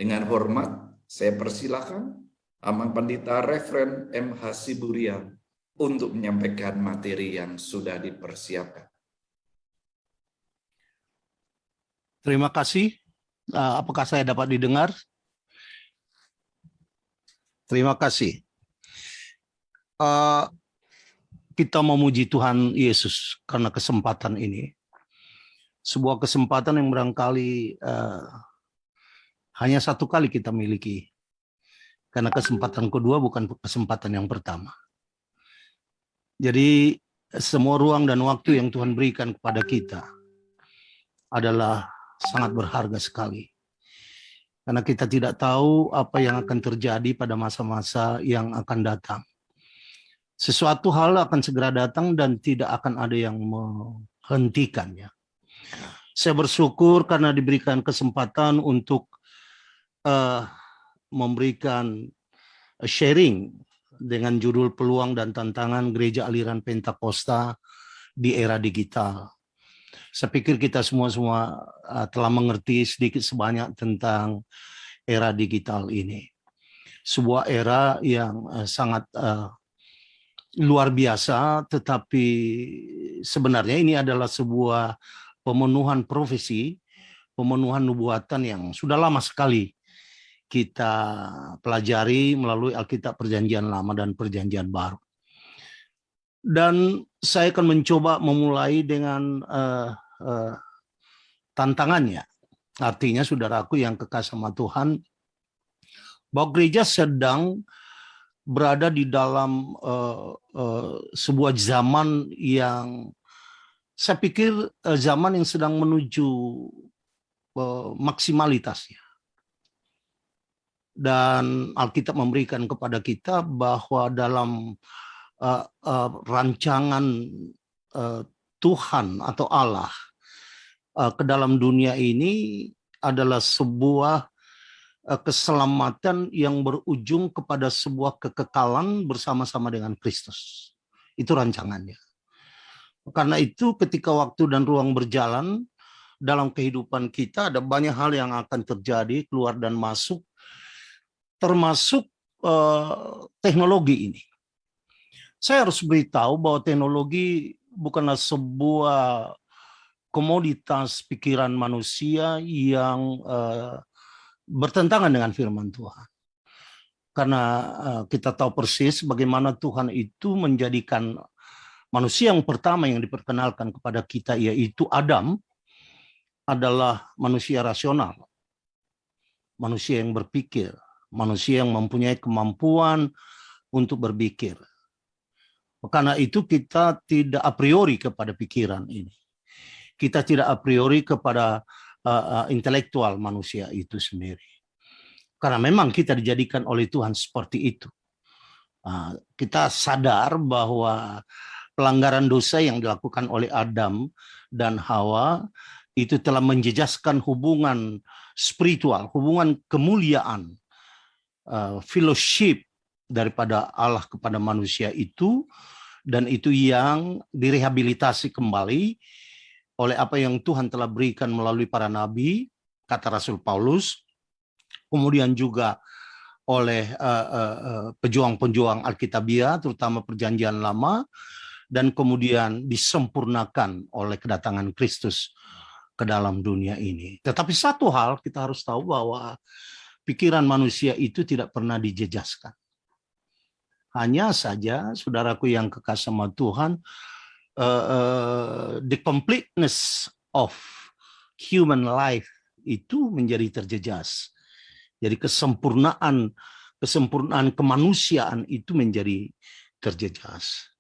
Dengan hormat, saya persilakan Amang Pendeta Referen M. Hasiburia untuk menyampaikan materi yang sudah dipersiapkan. Terima kasih. Apakah saya dapat didengar? Terima kasih. Kita memuji Tuhan Yesus karena kesempatan ini. Sebuah kesempatan yang barangkali hanya satu kali kita miliki. Karena kesempatan kedua bukan kesempatan yang pertama. Jadi semua ruang dan waktu yang Tuhan berikan kepada kita adalah sangat berharga sekali. Karena kita tidak tahu apa yang akan terjadi pada masa-masa yang akan datang. Sesuatu hal akan segera datang dan tidak akan ada yang menghentikannya. Saya bersyukur karena diberikan kesempatan untuk memberikan sharing dengan judul Peluang dan Tantangan Gereja Aliran Pentakosta di Era Digital. Saya pikir kita semua telah mengerti sedikit sebanyak tentang era digital ini. Sebuah era yang sangat luar biasa, tetapi sebenarnya ini adalah sebuah pemenuhan profesi, pemenuhan nubuatan yang sudah lama sekali kita pelajari melalui Alkitab Perjanjian Lama dan Perjanjian Baru. Dan saya akan mencoba memulai dengan tantangannya. Artinya saudaraku yang kekasih sama Tuhan, bahwa gereja sedang berada di dalam sebuah zaman yang saya pikir zaman yang sedang menuju maksimalitasnya. Dan Alkitab memberikan kepada kita bahwa dalam rancangan Tuhan atau Allah ke dalam dunia ini adalah sebuah keselamatan yang berujung kepada sebuah kekekalan bersama-sama dengan Kristus. Itu rancangannya. Karena itu ketika waktu dan ruang berjalan dalam kehidupan kita, ada banyak hal yang akan terjadi, keluar dan masuk, termasuk teknologi ini. Saya harus beritahu bahwa teknologi bukanlah sebuah komoditas pikiran manusia yang bertentangan dengan firman Tuhan. Karena kita tahu persis bagaimana Tuhan itu menjadikan manusia yang pertama yang diperkenalkan kepada kita, yaitu Adam, adalah manusia rasional. Manusia yang berpikir, manusia yang mempunyai kemampuan untuk berpikir. Karena itu kita tidak a priori kepada pikiran ini. Kita tidak a priori kepada intelektual manusia itu sendiri. Karena memang kita dijadikan oleh Tuhan seperti itu. Kita sadar bahwa pelanggaran dosa yang dilakukan oleh Adam dan Hawa itu telah menjejaskan hubungan spiritual, hubungan kemuliaan, fellowship daripada Allah kepada manusia itu, dan itu yang direhabilitasi kembali oleh apa yang Tuhan telah berikan melalui para nabi, kata Rasul Paulus, kemudian juga oleh pejuang-pejuang Alkitabiah, terutama Perjanjian Lama, dan kemudian disempurnakan oleh kedatangan Kristus ke dalam dunia ini. Tetapi satu hal kita harus tahu bahwa pikiran manusia itu tidak pernah dijejaskan. Hanya saja, saudaraku yang kekasih sama Tuhan, the completeness of human life itu menjadi terjejas. Jadi kesempurnaan kemanusiaan itu menjadi terjejas.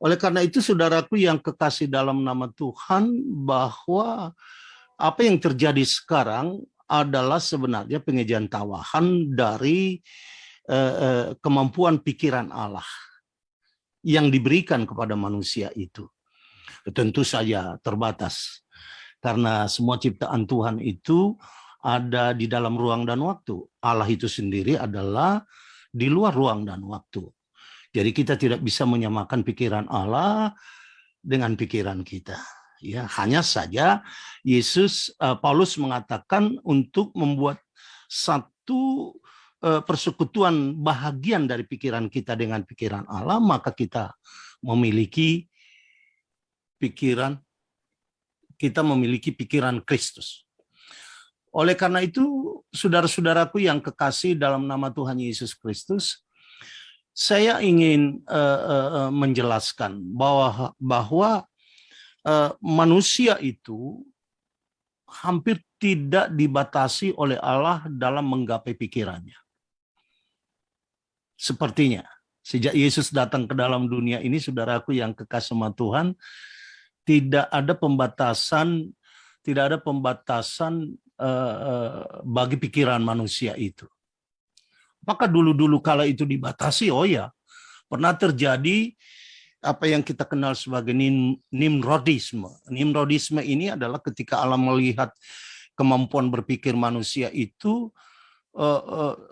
Oleh karena itu, saudaraku yang kekasih dalam nama Tuhan, bahwa apa yang terjadi sekarang adalah sebenarnya pengejaan tawahan dari kemampuan pikiran Allah yang diberikan kepada manusia itu. Tentu saja terbatas, karena semua ciptaan Tuhan itu ada di dalam ruang dan waktu. Allah itu sendiri adalah di luar ruang dan waktu. Jadi kita tidak bisa menyamakan pikiran Allah dengan pikiran kita. Ya, hanya saja Paulus mengatakan untuk membuat satu persekutuan bahagian dari pikiran kita dengan pikiran Allah, maka kita memiliki pikiran Kristus. Oleh karena itu, saudara-saudaraku yang kekasih dalam nama Tuhan Yesus Kristus, saya ingin menjelaskan bahwa manusia itu hampir tidak dibatasi oleh Allah dalam menggapai pikirannya. Sepertinya, sejak Yesus datang ke dalam dunia ini, saudaraku yang kekasih sama Tuhan, tidak ada pembatasan bagi pikiran manusia itu. Apakah dulu-dulu kala itu dibatasi? Oh ya, pernah terjadi apa yang kita kenal sebagai Nimrodisme. Nimrodisme ini adalah ketika Allah melihat kemampuan berpikir manusia itu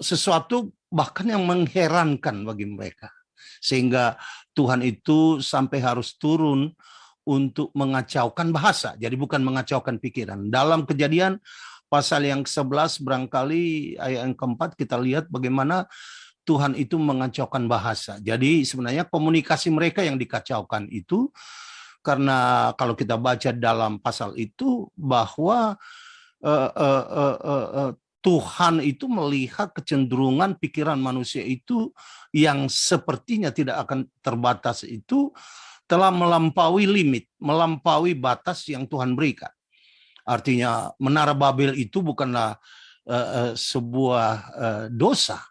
sesuatu bahkan yang mengherankan bagi mereka. Sehingga Tuhan itu sampai harus turun untuk mengacaukan bahasa. Jadi bukan mengacaukan pikiran. Dalam Kejadian pasal yang ke-11 barangkali ayat yang ke-4 kita lihat bagaimana Tuhan itu mengacaukan bahasa. Jadi sebenarnya komunikasi mereka yang dikacaukan itu, karena kalau kita baca dalam pasal itu bahwa Tuhan itu melihat kecenderungan pikiran manusia itu yang sepertinya tidak akan terbatas itu telah melampaui limit, melampaui batas yang Tuhan berikan. Artinya Menara Babel itu bukanlah sebuah dosa.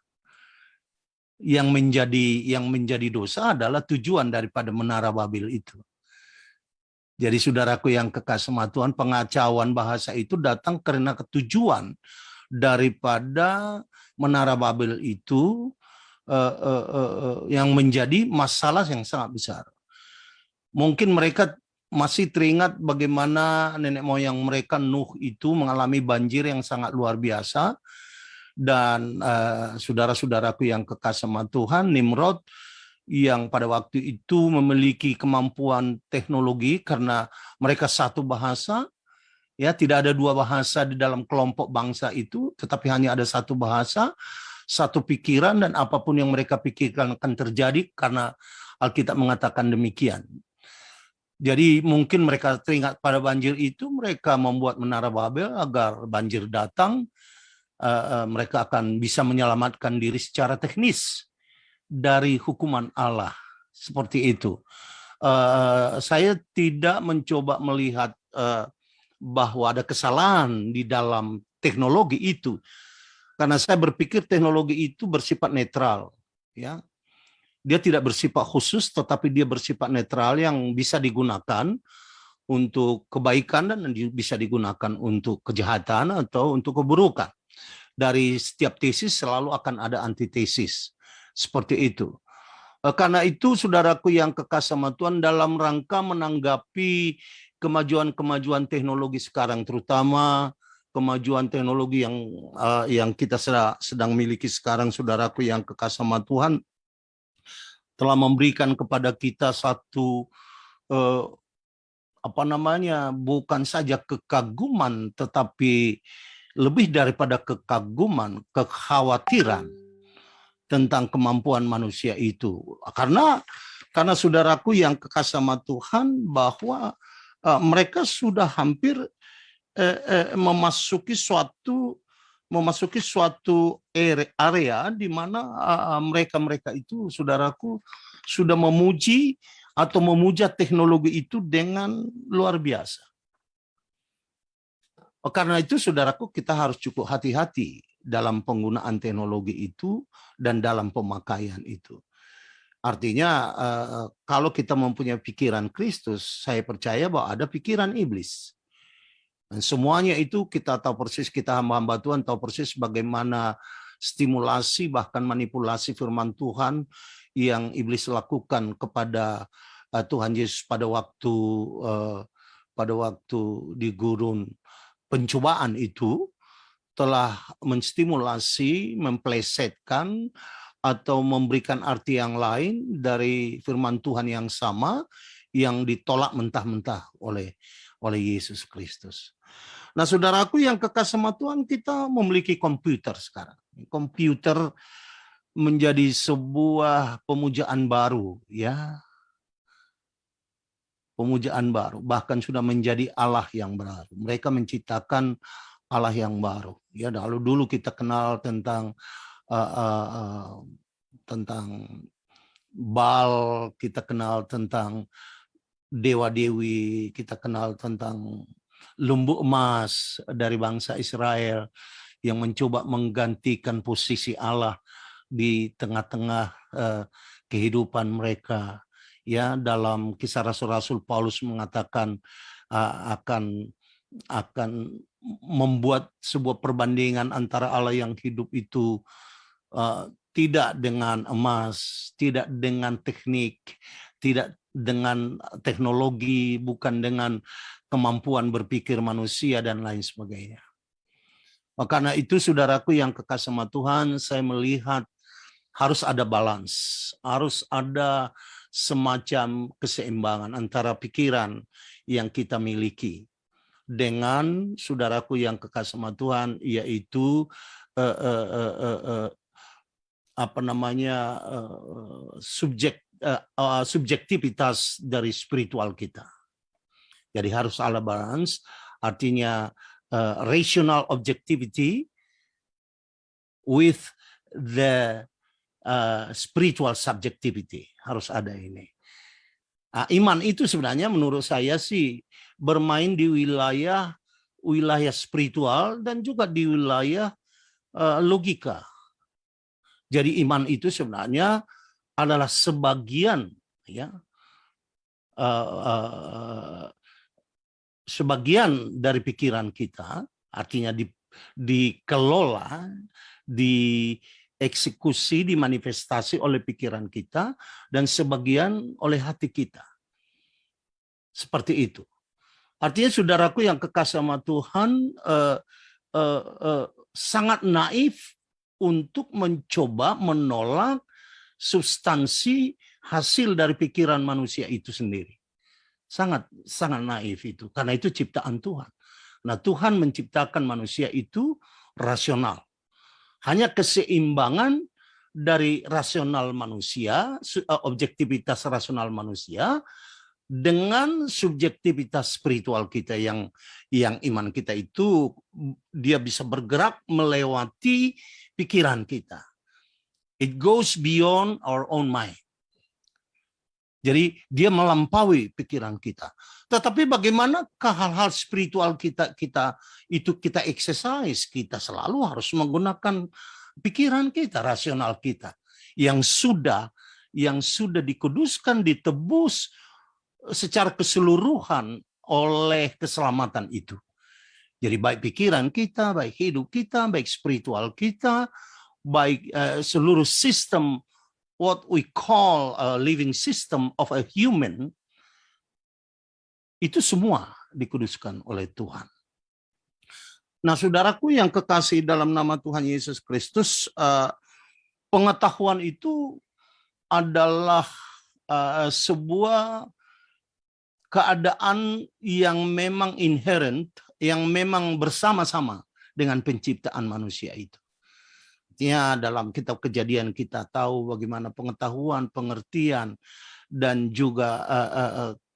Yang menjadi dosa adalah tujuan daripada Menara Babel itu. Jadi saudaraku yang kekasih sama Tuhan, pengacauan bahasa itu datang karena ketujuan daripada Menara Babel itu yang menjadi masalah yang sangat besar. Mungkin mereka masih teringat bagaimana nenek moyang mereka Nuh itu mengalami banjir yang sangat luar biasa. Dan saudara-saudaraku yang kekasih sama Tuhan, Nimrod yang pada waktu itu memiliki kemampuan teknologi karena mereka satu bahasa, ya tidak ada dua bahasa di dalam kelompok bangsa itu, tetapi hanya ada satu bahasa, satu pikiran, dan apapun yang mereka pikirkan akan terjadi karena Alkitab mengatakan demikian. Jadi mungkin mereka teringat pada banjir itu, mereka membuat Menara Babel agar banjir datang, mereka akan bisa menyelamatkan diri secara teknis dari hukuman Allah. Seperti itu. Saya tidak mencoba melihat bahwa ada kesalahan di dalam teknologi itu, karena saya berpikir teknologi itu bersifat netral, ya. Dia tidak bersifat khusus, tetapi dia bersifat netral yang bisa digunakan untuk kebaikan dan bisa digunakan untuk kejahatan atau untuk keburukan. Dari setiap tesis selalu akan ada antitesis. Seperti itu. Karena itu, saudaraku yang kekasih sama Tuhan, dalam rangka menanggapi kemajuan-kemajuan teknologi sekarang, terutama kemajuan teknologi yang kita sedang miliki sekarang, saudaraku yang kekasih sama Tuhan, telah memberikan kepada kita satu bukan saja kekaguman, tetapi lebih daripada kekaguman, kekhawatiran tentang kemampuan manusia itu. Karena saudaraku yang kekasih sama Tuhan, bahwa mereka sudah hampir memasuki suatu area di mana mereka itu, saudaraku, sudah memuji atau memuja teknologi itu dengan luar biasa. Karena itu, saudaraku, kita harus cukup hati-hati dalam penggunaan teknologi itu dan dalam pemakaian itu. Artinya, kalau kita mempunyai pikiran Kristus, saya percaya bahwa ada pikiran iblis. Dan semuanya itu kita tahu persis, kita hamba-hamba Tuhan tahu persis bagaimana stimulasi bahkan manipulasi firman Tuhan yang iblis lakukan kepada Tuhan Yesus pada waktu di gurun pencobaan itu, telah menstimulasi, memplesetkan atau memberikan arti yang lain dari firman Tuhan yang sama, yang ditolak mentah-mentah oleh Yesus Kristus. Nah, saudaraku yang kekasih sama Tuhan, kita memiliki komputer sekarang. Komputer menjadi sebuah pemujaan baru, ya. Pemujaan baru, bahkan sudah menjadi Allah yang baru. Mereka menciptakan Allah yang baru. Ya, lalu dulu kita kenal tentang tentang Baal, kita kenal tentang dewa-dewi, kita kenal tentang lembu emas dari bangsa Israel yang mencoba menggantikan posisi Allah di tengah-tengah kehidupan mereka. Ya, dalam Kisah Rasul-Rasul Paulus mengatakan akan membuat sebuah perbandingan antara Allah yang hidup itu tidak dengan emas, tidak dengan teknik, tidak dengan teknologi, bukan dengan kemampuan berpikir manusia dan lain sebagainya. Karena itu, saudaraku yang kekasih sama Tuhan, saya melihat harus ada balance, harus ada semacam keseimbangan antara pikiran yang kita miliki dengan, saudaraku yang kekasih sama Tuhan, yaitu subjektivitas dari spiritual kita. Jadi harus ada balance, artinya rational objectivity with the spiritual subjectivity, harus ada ini. Iman itu sebenarnya menurut saya sih bermain di wilayah spiritual dan juga di wilayah logika. Jadi iman itu sebenarnya adalah sebagian, ya, sebagian dari pikiran kita, artinya dikelola, dieksekusi, dimanifestasi oleh pikiran kita, dan sebagian oleh hati kita. Seperti itu. Artinya, saudaraku yang kekasih sama Tuhan, sangat naif untuk mencoba menolak substansi hasil dari pikiran manusia itu sendiri. Sangat naif itu, karena itu ciptaan Tuhan. Nah, Tuhan menciptakan manusia itu rasional. Hanya keseimbangan dari rasional manusia, objektivitas rasional manusia, dengan subjektivitas spiritual kita yang iman kita itu, dia bisa bergerak melewati pikiran kita. It goes beyond our own mind. Jadi dia melampaui pikiran kita. Tetapi bagaimana hal-hal spiritual kita exercise, kita selalu harus menggunakan pikiran kita, rasional kita yang sudah dikuduskan, ditebus secara keseluruhan oleh keselamatan itu. Jadi baik pikiran kita, baik hidup kita, baik spiritual kita, baik seluruh sistem, what we call a living system of a human, itu semua dikuduskan oleh Tuhan. Nah, saudaraku yang kekasih dalam nama Tuhan Yesus Kristus, pengetahuan itu adalah sebuah keadaan yang memang inherent, yang memang bersama-sama dengan penciptaan manusia itu. Ya, dalam kitab Kejadian kita tahu bagaimana pengetahuan, pengertian, dan juga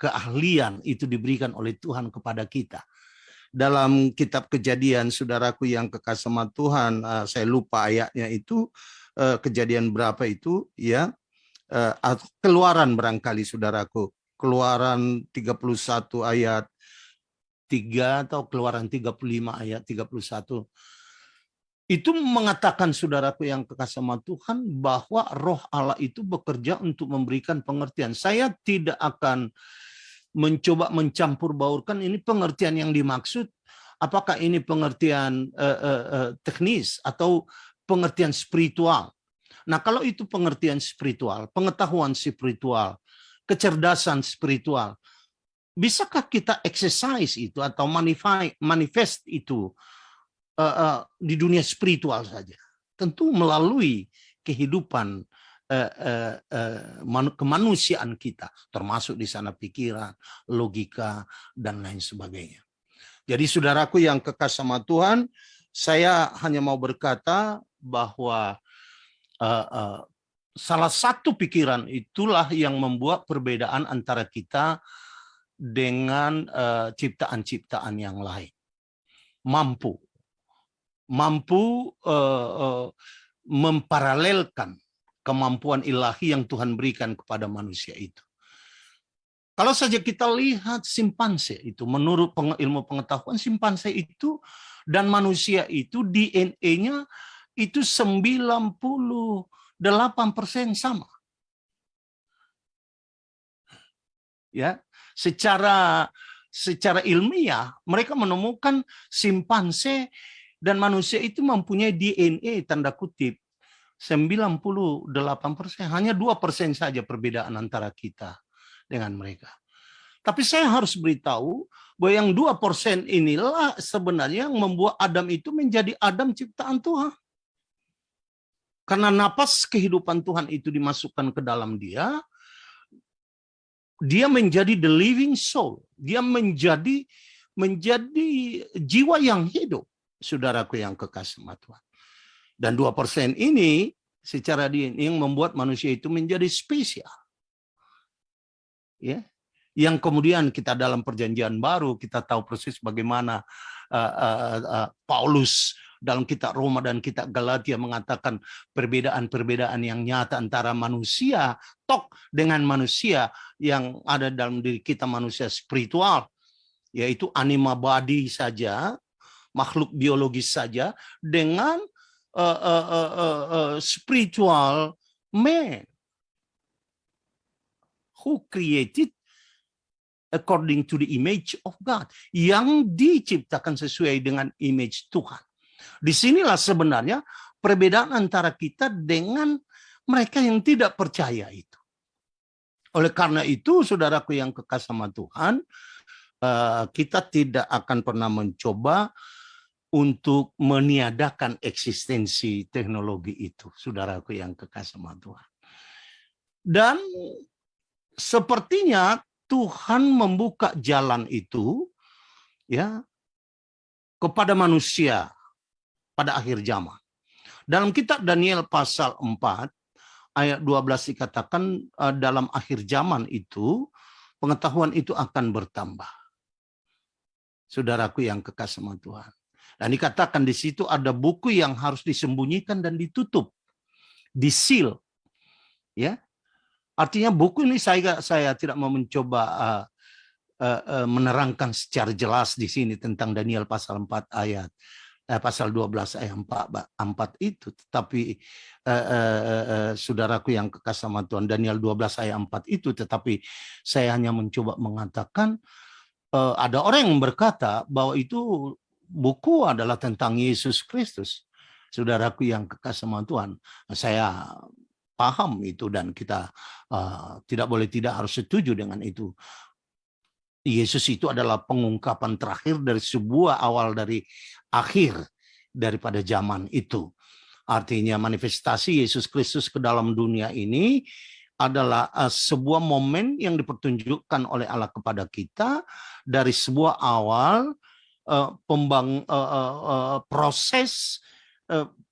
keahlian itu diberikan oleh Tuhan kepada kita. Dalam kitab Kejadian, saudaraku yang kekasih sama Tuhan, saya lupa ayatnya itu, Kejadian berapa itu, ya, Keluaran barangkali saudaraku, Keluaran 31 ayat 3 atau Keluaran 35 ayat 31. Itu mengatakan, saudaraku yang kekasih sama Tuhan, bahwa Roh Allah itu bekerja untuk memberikan pengertian. Saya tidak akan mencoba mencampur baurkan ini pengertian yang dimaksud, apakah ini pengertian teknis atau pengertian spiritual. Nah, kalau itu pengertian spiritual, pengetahuan spiritual, kecerdasan spiritual, bisakah kita exercise itu atau manifest itu di dunia spiritual saja? Tentu melalui kehidupan kemanusiaan kita, termasuk di sana pikiran, logika, dan lain sebagainya. Jadi saudaraku yang kekasih sama Tuhan, saya hanya mau berkata bahwa salah satu pikiran itulah yang membuat perbedaan antara kita dengan ciptaan-ciptaan yang lain. Mampu memparalelkan kemampuan ilahi yang Tuhan berikan kepada manusia itu. Kalau saja kita lihat simpanse itu, menurut ilmu pengetahuan simpanse itu dan manusia itu DNA-nya itu 98% sama. Ya, secara ilmiah mereka menemukan simpanse dan manusia itu mempunyai DNA tanda kutip 98%, hanya 2% saja perbedaan antara kita dengan mereka. Tapi saya harus beritahu bahwa yang 2% inilah sebenarnya yang membuat Adam itu menjadi Adam ciptaan Tuhan. Karena napas kehidupan Tuhan itu dimasukkan ke dalam dia menjadi the living soul. Dia menjadi jiwa yang hidup, saudaraku yang kekasih sama Tuhan. Dan 2% ini secara DNA yang membuat manusia itu menjadi spesial. Ya. Yang kemudian kita dalam perjanjian baru, kita tahu persis bagaimana Paulus dalam kitab Roma dan kitab Galatia mengatakan perbedaan-perbedaan yang nyata antara manusia tok dengan manusia yang ada dalam diri kita, manusia spiritual, yaitu anima body saja, makhluk biologis saja, dengan spiritual man who created according to the image of God, yang diciptakan sesuai dengan image Tuhan. Disinilah sebenarnya perbedaan antara kita dengan mereka yang tidak percaya itu. Oleh karena itu, saudaraku yang kekasih sama Tuhan, kita tidak akan pernah mencoba untuk meniadakan eksistensi teknologi itu, saudaraku yang kekasih sama Tuhan. Dan sepertinya Tuhan membuka jalan itu ya kepada manusia pada akhir zaman. Dalam kitab Daniel pasal 4 ayat 12 dikatakan dalam akhir zaman itu pengetahuan itu akan bertambah. Saudaraku yang kekasih sama Tuhan. Dan dikatakan di situ ada buku yang harus disembunyikan dan ditutup, disil, ya. Artinya buku ini saya tidak mau mencoba menerangkan secara jelas di sini tentang Daniel pasal 4 ayat pasal 12 ayat 4 itu, tetapi saudaraku yang kekasih sama Tuhan, Daniel 12 ayat 4 itu, tetapi saya hanya mencoba mengatakan ada orang yang berkata bahwa itu buku adalah tentang Yesus Kristus. Saudaraku yang kekasih sama Tuhan, saya paham itu dan kita tidak boleh tidak harus setuju dengan itu. Yesus itu adalah pengungkapan terakhir dari sebuah awal dari akhir daripada zaman itu. Artinya manifestasi Yesus Kristus ke dalam dunia ini adalah sebuah momen yang dipertunjukkan oleh Allah kepada kita dari sebuah awal proses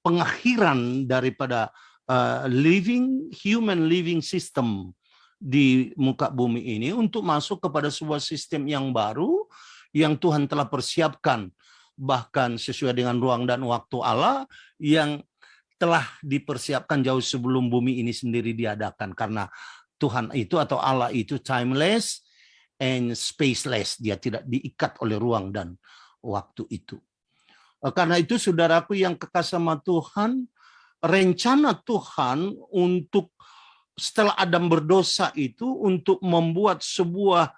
pengakhiran daripada human living system di muka bumi ini untuk masuk kepada sebuah sistem yang baru yang Tuhan telah persiapkan, bahkan sesuai dengan ruang dan waktu Allah yang telah dipersiapkan jauh sebelum bumi ini sendiri diadakan, karena Tuhan itu atau Allah itu timeless and spaceless, dia tidak diikat oleh ruang dan waktu itu. Karena itu saudaraku yang kekasih sama Tuhan, rencana Tuhan untuk setelah Adam berdosa itu untuk membuat sebuah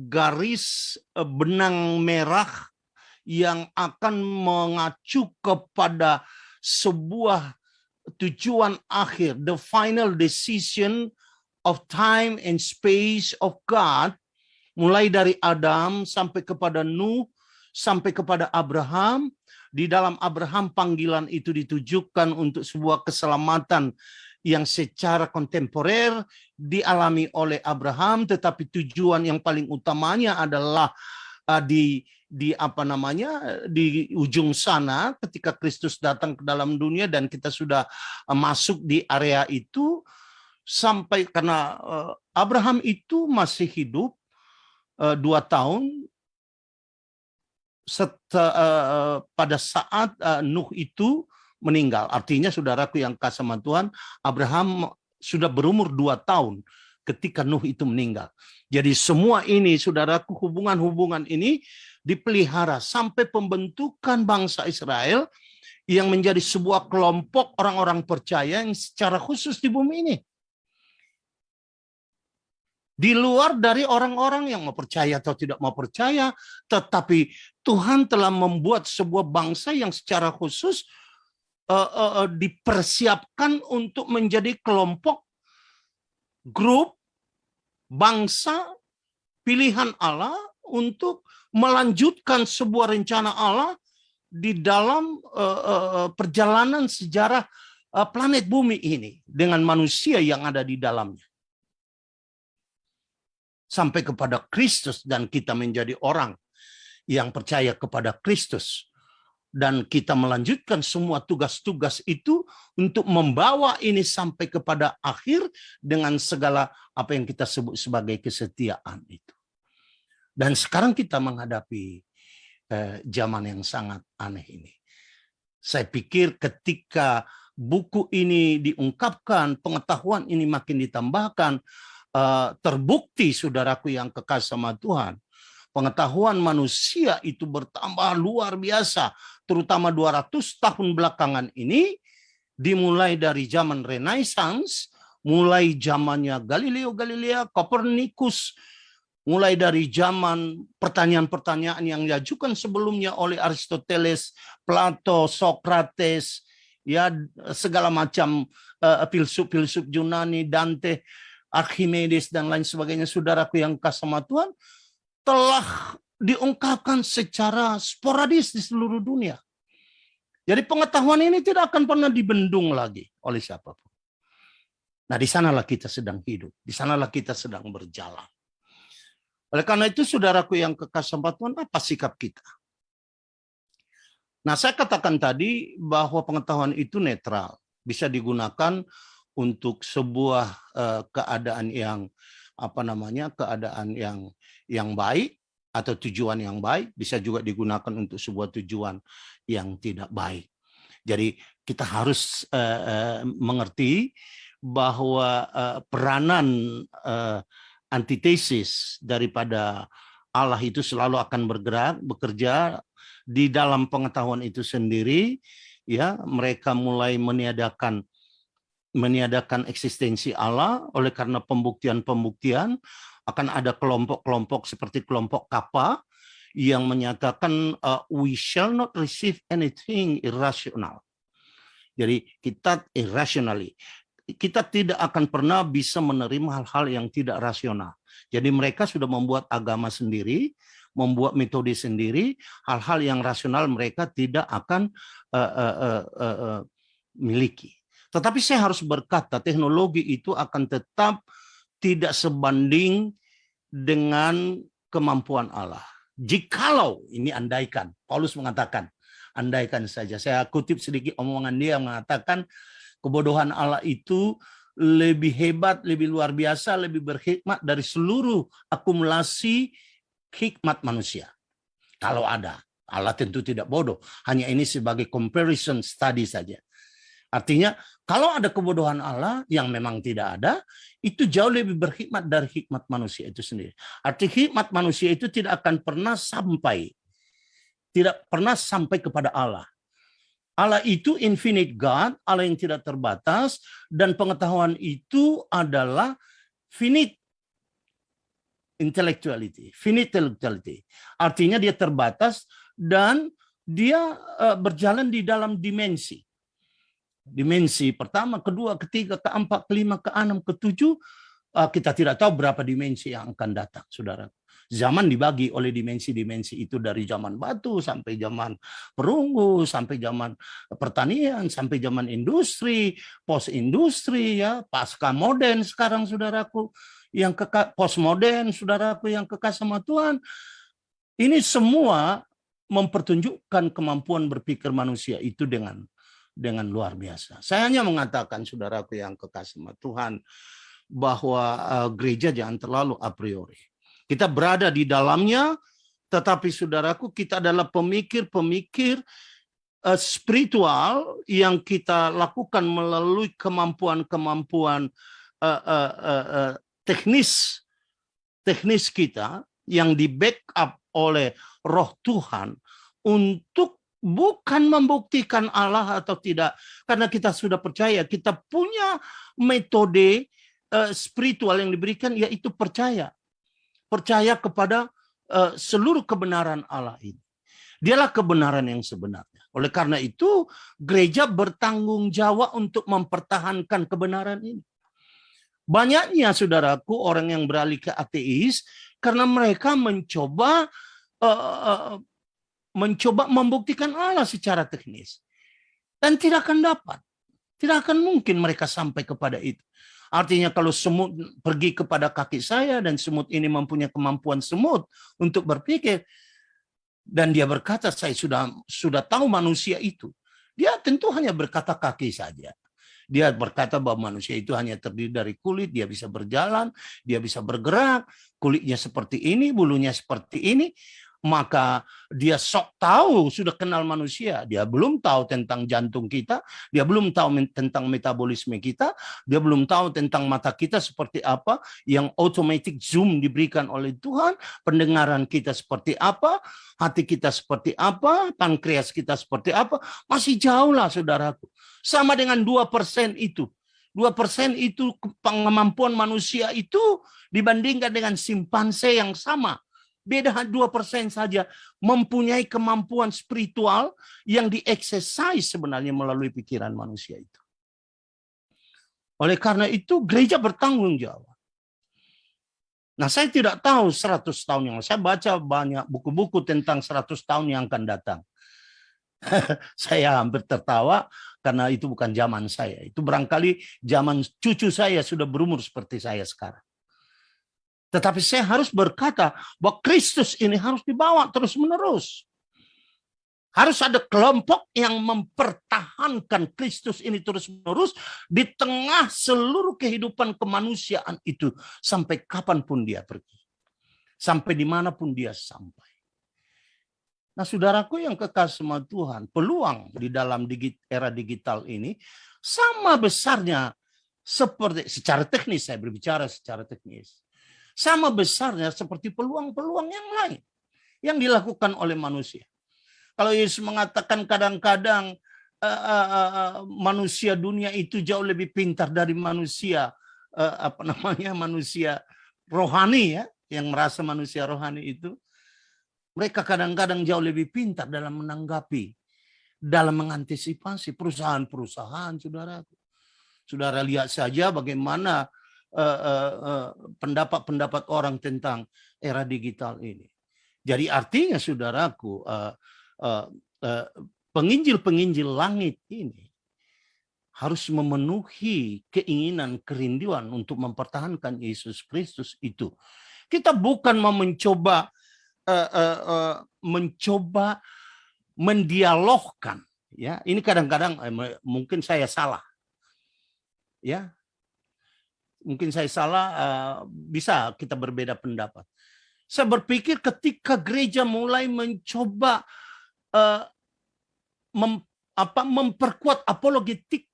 garis benang merah yang akan mengacu kepada sebuah tujuan akhir, the final decision of time and space of God, mulai dari Adam sampai kepada Nuh, sampai kepada Abraham. Di dalam Abraham panggilan itu ditujukan untuk sebuah keselamatan yang secara kontemporer dialami oleh Abraham, tetapi tujuan yang paling utamanya adalah di ujung sana ketika Kristus datang ke dalam dunia dan kita sudah masuk di area itu, sampai karena Abraham itu masih hidup 2 tahun pada saat Nuh itu meninggal. Artinya saudaraku yang kasih sama Tuhan, Abraham sudah berumur 2 tahun ketika Nuh itu meninggal. Jadi semua ini saudaraku, hubungan-hubungan ini dipelihara sampai pembentukan bangsa Israel yang menjadi sebuah kelompok orang-orang percaya yang secara khusus di bumi ini. Di luar dari orang-orang yang mau percaya atau tidak mau percaya, tetapi Tuhan telah membuat sebuah bangsa yang secara khusus dipersiapkan untuk menjadi kelompok, grup, bangsa, pilihan Allah untuk melanjutkan sebuah rencana Allah di dalam perjalanan sejarah planet bumi ini dengan manusia yang ada di dalamnya. Sampai kepada Kristus dan kita menjadi orang yang percaya kepada Kristus. Dan kita melanjutkan semua tugas-tugas itu untuk membawa ini sampai kepada akhir dengan segala apa yang kita sebut sebagai kesetiaan itu. Dan sekarang kita menghadapi zaman yang sangat aneh ini. Saya pikir ketika buku ini diungkapkan, pengetahuan ini makin ditambahkan, terbukti saudaraku yang kekasih sama Tuhan, pengetahuan manusia itu bertambah luar biasa, terutama 200 tahun belakangan ini, dimulai dari zaman Renaissance, mulai zamannya Galileo Galilei, Copernicus, mulai dari zaman pertanyaan-pertanyaan yang diajukan sebelumnya oleh Aristoteles, Plato, Socrates, ya segala macam filsuf-filsuf Yunani, Dante, Archimedes dan lain sebagainya, saudaraku yang kasih sama Tuhan, telah diungkapkan secara sporadis di seluruh dunia. Jadi pengetahuan ini tidak akan pernah dibendung lagi oleh siapapun. Nah, di sanalah kita sedang hidup, di sanalah kita sedang berjalan. Oleh karena itu, saudaraku yang kekasih sama Tuhan, apa sikap kita? Nah, saya katakan tadi bahwa pengetahuan itu netral, bisa digunakan untuk sebuah keadaan yang keadaan yang baik atau tujuan yang baik, bisa juga digunakan untuk sebuah tujuan yang tidak baik. Jadi kita harus mengerti bahwa peranan antitesis daripada Allah itu selalu akan bekerja di dalam pengetahuan itu sendiri. Ya, mereka mulai meniadakan eksistensi Allah. Oleh karena pembuktian akan ada kelompok-kelompok seperti kelompok Kappa yang menyatakan we shall not receive anything irrational. Jadi kita irrationally, kita tidak akan pernah bisa menerima hal-hal yang tidak rasional. Jadi mereka sudah membuat agama sendiri, membuat metode sendiri, hal-hal yang rasional mereka tidak akan miliki. Tetapi saya harus berkata, teknologi itu akan tetap tidak sebanding dengan kemampuan Allah. Jikalau, ini andaikan, Paulus mengatakan, andaikan saja. Saya kutip sedikit omongan dia, mengatakan kebodohan Allah itu lebih hebat, lebih luar biasa, lebih berhikmat dari seluruh akumulasi hikmat manusia. Kalau ada, Allah tentu tidak bodoh. Hanya ini sebagai comparison study saja. Artinya, kalau ada kebodohan Allah yang memang tidak ada, itu jauh lebih berhikmat dari hikmat manusia itu sendiri. Arti hikmat manusia itu tidak akan pernah sampai kepada Allah. Allah itu infinite God, Allah yang tidak terbatas, dan pengetahuan itu adalah finite intellectuality. Artinya dia terbatas dan dia berjalan di dalam dimensi. Dimensi pertama, kedua, ketiga, keempat, kelima, keenam, ketujuh, kita tidak tahu berapa dimensi yang akan datang, saudara. Zaman dibagi oleh dimensi-dimensi itu, dari zaman batu sampai zaman perunggu, sampai zaman pertanian, sampai zaman industri, post industri, ya, pasca modern sekarang saudaraku, yang postmodern saudaraku yang kekasih sama Tuhan. Ini semua mempertunjukkan kemampuan berpikir manusia itu dengan luar biasa. Saya hanya mengatakan saudaraku yang kekasih sama Tuhan, bahwa gereja jangan terlalu a priori. Kita berada di dalamnya, tetapi saudaraku, kita adalah pemikir-pemikir spiritual yang kita lakukan melalui kemampuan-kemampuan teknis kita yang di backup oleh Roh Tuhan untuk bukan membuktikan Allah atau tidak, karena kita sudah percaya, kita punya metode spiritual yang diberikan, yaitu percaya kepada seluruh kebenaran Allah ini. Dialah kebenaran yang sebenarnya. Oleh karena itu, gereja bertanggung jawab untuk mempertahankan kebenaran ini. Banyaknya saudaraku orang yang beralih ke ateis karena mereka mencoba membuktikan Allah secara teknis, dan tidak akan dapat, tidak akan mungkin mereka sampai kepada itu. Artinya kalau semut pergi kepada kaki saya dan semut ini mempunyai kemampuan semut untuk berpikir, dan dia berkata saya sudah tahu manusia itu, dia tentu hanya berkata kaki saja. Dia berkata bahwa manusia itu hanya terdiri dari kulit, dia bisa berjalan, dia bisa bergerak, kulitnya seperti ini, bulunya seperti ini. Maka dia sok tahu, sudah kenal manusia. Dia belum tahu tentang jantung kita, dia belum tahu tentang metabolisme kita, dia belum tahu tentang mata kita seperti apa, yang automatic zoom diberikan oleh Tuhan, pendengaran kita seperti apa, hati kita seperti apa, pankreas kita seperti apa. Masih jauh lah saudaraku. Sama dengan 2% itu. 2% itu kemampuan manusia itu dibandingkan dengan simpanse yang sama. Beda 2% saja, mempunyai kemampuan spiritual yang dieksersis sebenarnya melalui pikiran manusia itu. Oleh karena itu, gereja bertanggung jawab. Nah, saya tidak tahu 100 tahun yang lalu. Saya baca banyak buku-buku tentang 100 tahun yang akan datang. Saya hampir tertawa karena itu bukan zaman saya. Itu barangkali zaman cucu saya sudah berumur seperti saya sekarang. Tetapi saya harus berkata bahwa Kristus ini harus dibawa terus-menerus. Harus ada kelompok yang mempertahankan Kristus ini terus-menerus di tengah seluruh kehidupan kemanusiaan itu, sampai kapanpun dia pergi. Sampai dimanapun dia sampai. Nah, saudaraku yang kekasih sama Tuhan, peluang di dalam era digital ini sama besarnya seperti, secara teknis saya berbicara secara teknis, sama besarnya seperti peluang-peluang yang lain yang dilakukan oleh manusia. Kalau Yesus mengatakan kadang-kadang manusia dunia itu jauh lebih pintar dari manusia manusia rohani, ya, yang merasa manusia rohani itu. Mereka kadang-kadang jauh lebih pintar dalam menanggapi, dalam mengantisipasi perusahaan-perusahaan, saudaraku. Saudara lihat saja bagaimana pendapat-pendapat orang tentang era digital ini. Jadi artinya saudaraku, penginjil-penginjil langit ini harus memenuhi keinginan, kerinduan untuk mempertahankan Yesus Kristus itu. Kita bukan mau mencoba mendialogkan, ya. Ini kadang-kadang mungkin saya salah, ya. Mungkin saya salah, bisa kita berbeda pendapat. Saya berpikir ketika gereja mulai mencoba memperkuat apologetik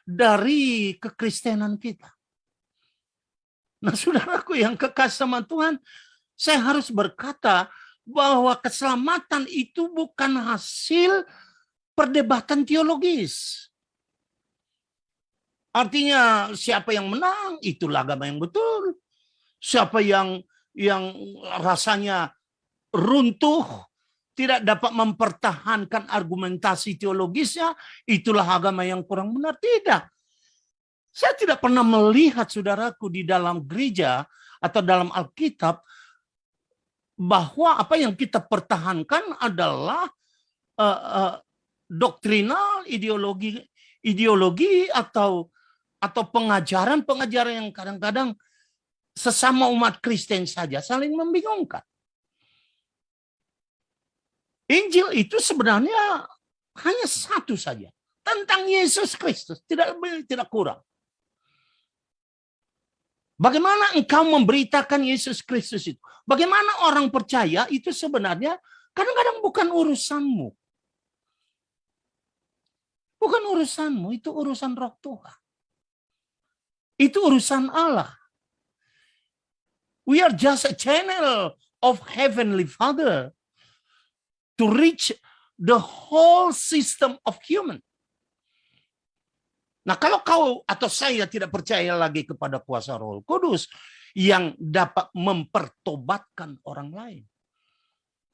dari kekristenan kita. Nah, saudaraku yang kekasih sama Tuhan, saya harus berkata bahwa keselamatan itu bukan hasil perdebatan teologis. Artinya siapa yang menang, itulah agama yang betul. Siapa yang rasanya runtuh, tidak dapat mempertahankan argumentasi teologisnya, itulah agama yang kurang benar. Tidak. Saya tidak pernah melihat, saudaraku, di dalam gereja atau dalam Alkitab bahwa apa yang kita pertahankan adalah doktrinal, ideologi atau pengajaran yang kadang-kadang sesama umat Kristen saja saling membingungkan. Injil itu sebenarnya hanya satu saja, tentang Yesus Kristus, tidak lebih, tidak kurang. Bagaimana engkau memberitakan Yesus Kristus itu? Bagaimana orang percaya itu sebenarnya kadang-kadang bukan urusanmu. Bukan urusanmu, itu urusan Roh Tuhan. Itu urusan Allah. We are just a channel of Heavenly Father to reach the whole system of human. Nah, kalau kau atau saya tidak percaya lagi kepada kuasa Roh Kudus yang dapat mempertobatkan orang lain.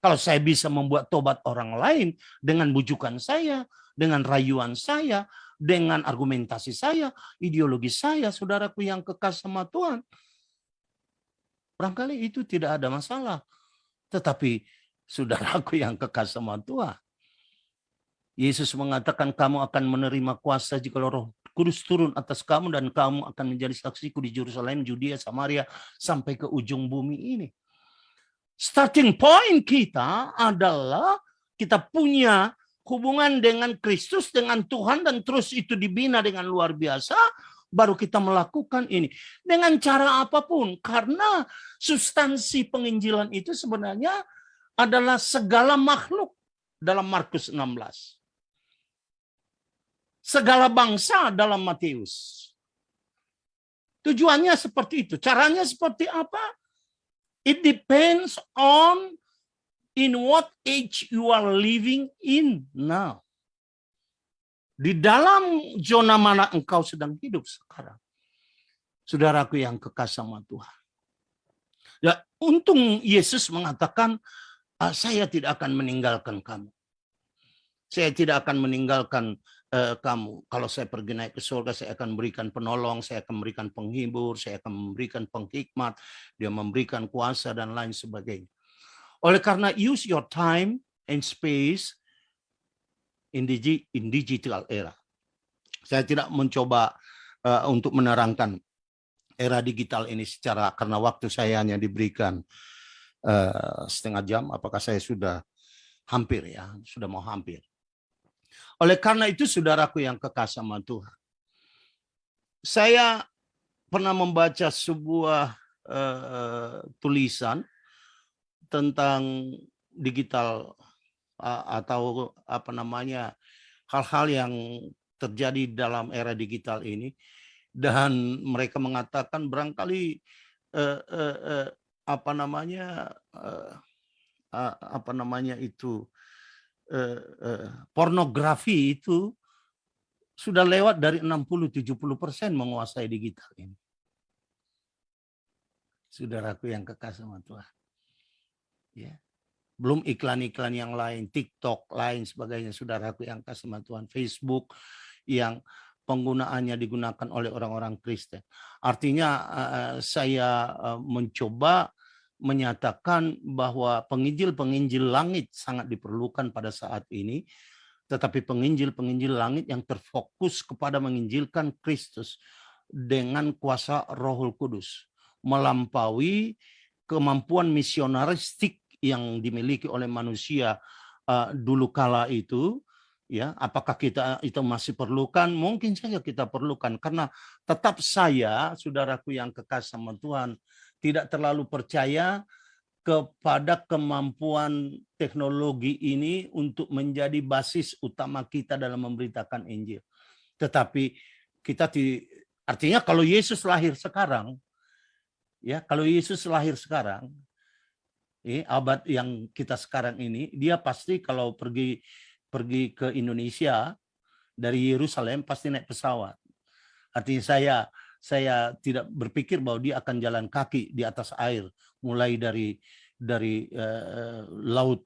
Kalau saya bisa membuat tobat orang lain dengan bujukan saya, dengan rayuan saya, dengan argumentasi saya, ideologi saya, saudaraku yang kekasih sama Tuhan, barangkali itu tidak ada masalah. Tetapi saudaraku yang kekasih sama Tuhan, Yesus mengatakan kamu akan menerima kuasa jika Roh Kudus turun atas kamu dan kamu akan menjadi saksiku di Yerusalem, Judea, Samaria, sampai ke ujung bumi ini. Starting point kita adalah kita punya hubungan dengan Kristus, dengan Tuhan, dan terus itu dibina dengan luar biasa, baru kita melakukan ini. Dengan cara apapun, karena substansi penginjilan itu sebenarnya adalah segala makhluk dalam Markus 16. Segala bangsa dalam Matius. Tujuannya seperti itu. Caranya seperti apa? It depends on in what age you are living in now. Di dalam zona mana engkau sedang hidup sekarang. Saudaraku yang kekasih sama Tuhan. Ya, untung Yesus mengatakan, saya tidak akan meninggalkan kamu. Saya tidak akan meninggalkan kamu. Kalau saya pergi naik ke surga, saya akan memberikan penolong, saya akan memberikan penghibur, saya akan memberikan penghikmat, dia memberikan kuasa dan lain sebagainya. Oleh karena use your time and space in digital era. Saya tidak mencoba untuk menerangkan era digital ini secara, karena waktu saya hanya diberikan setengah jam. Apakah saya sudah hampir ya, sudah mau hampir. Oleh karena itu, saudaraku yang kekasih sama Tuhan, saya pernah membaca sebuah tulisan tentang digital atau apa namanya, hal-hal yang terjadi dalam era digital ini, dan mereka mengatakan barangkali pornografi itu sudah lewat dari 60-70% menguasai digital ini. Saudaraku yang kekasih sama Tuhan. Ya. Belum iklan-iklan yang lain, TikTok, lain sebagainya, saudaraku yang kasih sama Tuhan, Facebook yang penggunaannya digunakan oleh orang-orang Kristen. Artinya saya mencoba menyatakan bahwa penginjil-penginjil langit sangat diperlukan pada saat ini, tetapi penginjil-penginjil langit yang terfokus kepada menginjilkan Kristus dengan kuasa Roh Kudus, melampaui kemampuan misionaristik yang dimiliki oleh manusia dulu kala itu. Ya, apakah kita itu masih perlukan? Mungkin saja kita perlukan, karena tetap saya, saudaraku yang kekasih sama Tuhan, tidak terlalu percaya kepada kemampuan teknologi ini untuk menjadi basis utama kita dalam memberitakan Injil. Tetapi kita artinya kalau Yesus lahir sekarang, ya, kalau Yesus lahir sekarang, abad yang kita sekarang ini, dia pasti kalau pergi ke Indonesia dari Yerusalem pasti naik pesawat. Artinya saya tidak berpikir bahwa dia akan jalan kaki di atas air, mulai dari laut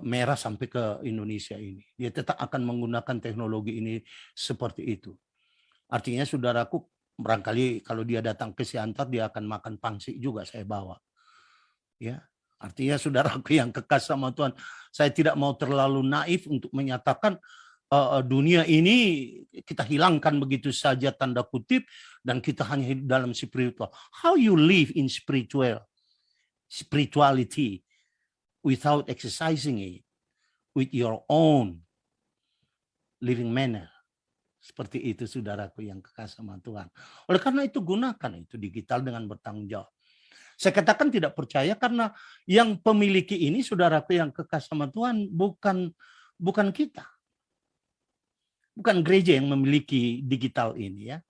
merah sampai ke Indonesia ini. Dia tetap akan menggunakan teknologi ini seperti itu. Artinya saudaraku, barangkali kalau dia datang ke Siantar, dia akan makan pangsit juga saya bawa. Ya. Artinya saudaraku yang kekasih sama Tuhan, saya tidak mau terlalu naif untuk menyatakan dunia ini kita hilangkan begitu saja tanda kutip dan kita hanya hidup dalam spiritual. How you live in spirituality without exercising it with your own living manner. Seperti itu saudaraku yang kekasih sama Tuhan. Oleh karena itu gunakan itu digital dengan bertanggung jawab. Saya katakan tidak percaya karena yang pemiliki ini saudaraku yang kekasih sama Tuhan bukan kita. Bukan gereja yang memiliki digital ini ya.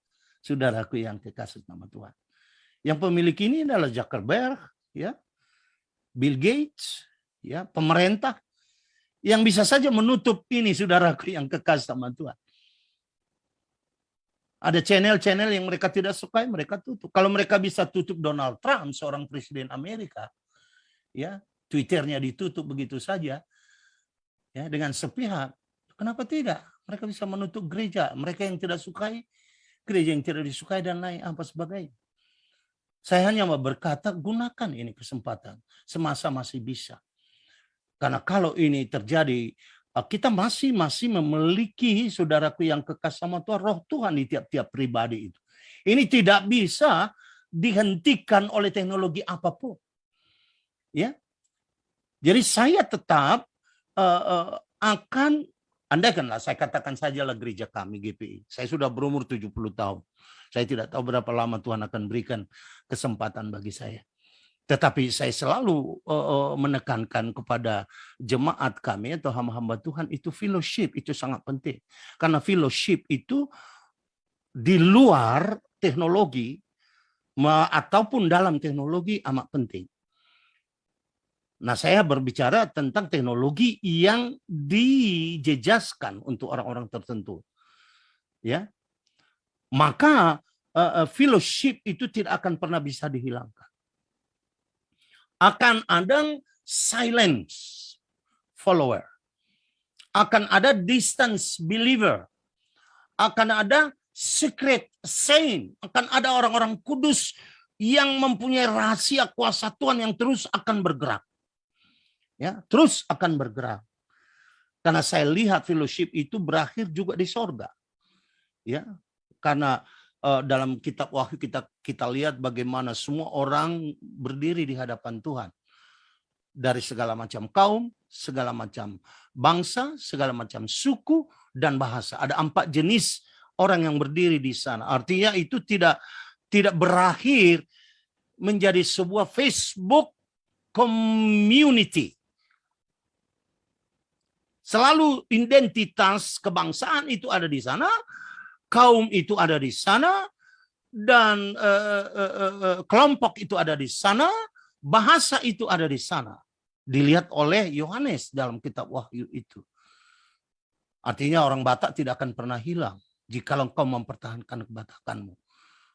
Saudaraku yang kekasih sama Tuhan. Yang pemiliki ini adalah Zuckerberg, ya, Bill Gates, ya, pemerintah yang bisa saja menutup ini saudaraku yang kekasih sama Tuhan. Ada channel-channel yang mereka tidak sukai, mereka tutup. Kalau mereka bisa tutup Donald Trump, seorang presiden Amerika, ya, Twitternya ditutup begitu saja, ya, dengan sepihak. Kenapa tidak? Mereka bisa menutup gereja. Mereka yang tidak sukai, gereja yang tidak disukai dan lain apa sebagainya. Saya hanya mau berkata, gunakan ini kesempatan semasa masih bisa. Karena kalau ini terjadi, kita masih memiliki saudaraku yang kekasih sama Tuhan, roh Tuhan di tiap-tiap pribadi itu. Ini tidak bisa dihentikan oleh teknologi apapun. Ya. Jadi saya tetap akan, andaikanlah saya katakan sajalah gereja kami GPI. Saya sudah berumur 70 tahun. Saya tidak tahu berapa lama Tuhan akan berikan kesempatan bagi saya. Tetapi saya selalu menekankan kepada jemaat kami atau hamba-hamba Tuhan itu fellowship itu sangat penting. Karena fellowship itu di luar teknologi ataupun dalam teknologi amat penting. Nah, saya berbicara tentang teknologi yang dijejaskan untuk orang-orang tertentu. Ya. Maka fellowship itu tidak akan pernah bisa dihilangkan. Akan ada silence follower. Akan ada distance believer. Akan ada secret saint. Akan ada orang-orang kudus yang mempunyai rahasia kuasa Tuhan yang terus akan bergerak. Ya, terus akan bergerak. Karena saya lihat fellowship itu berakhir juga di sorga. Ya, karena dalam kitab Wahyu kita lihat bagaimana semua orang berdiri di hadapan Tuhan. Dari segala macam kaum, segala macam bangsa, segala macam suku dan bahasa. Ada 4 jenis orang yang berdiri di sana. Artinya itu tidak berakhir menjadi sebuah Facebook community. Selalu identitas kebangsaan itu ada di sana. Kaum itu ada di sana, dan kelompok itu ada di sana, bahasa itu ada di sana. Dilihat oleh Yohanes dalam kitab Wahyu itu. Artinya orang Batak tidak akan pernah hilang jika engkau mempertahankan kebatakanmu.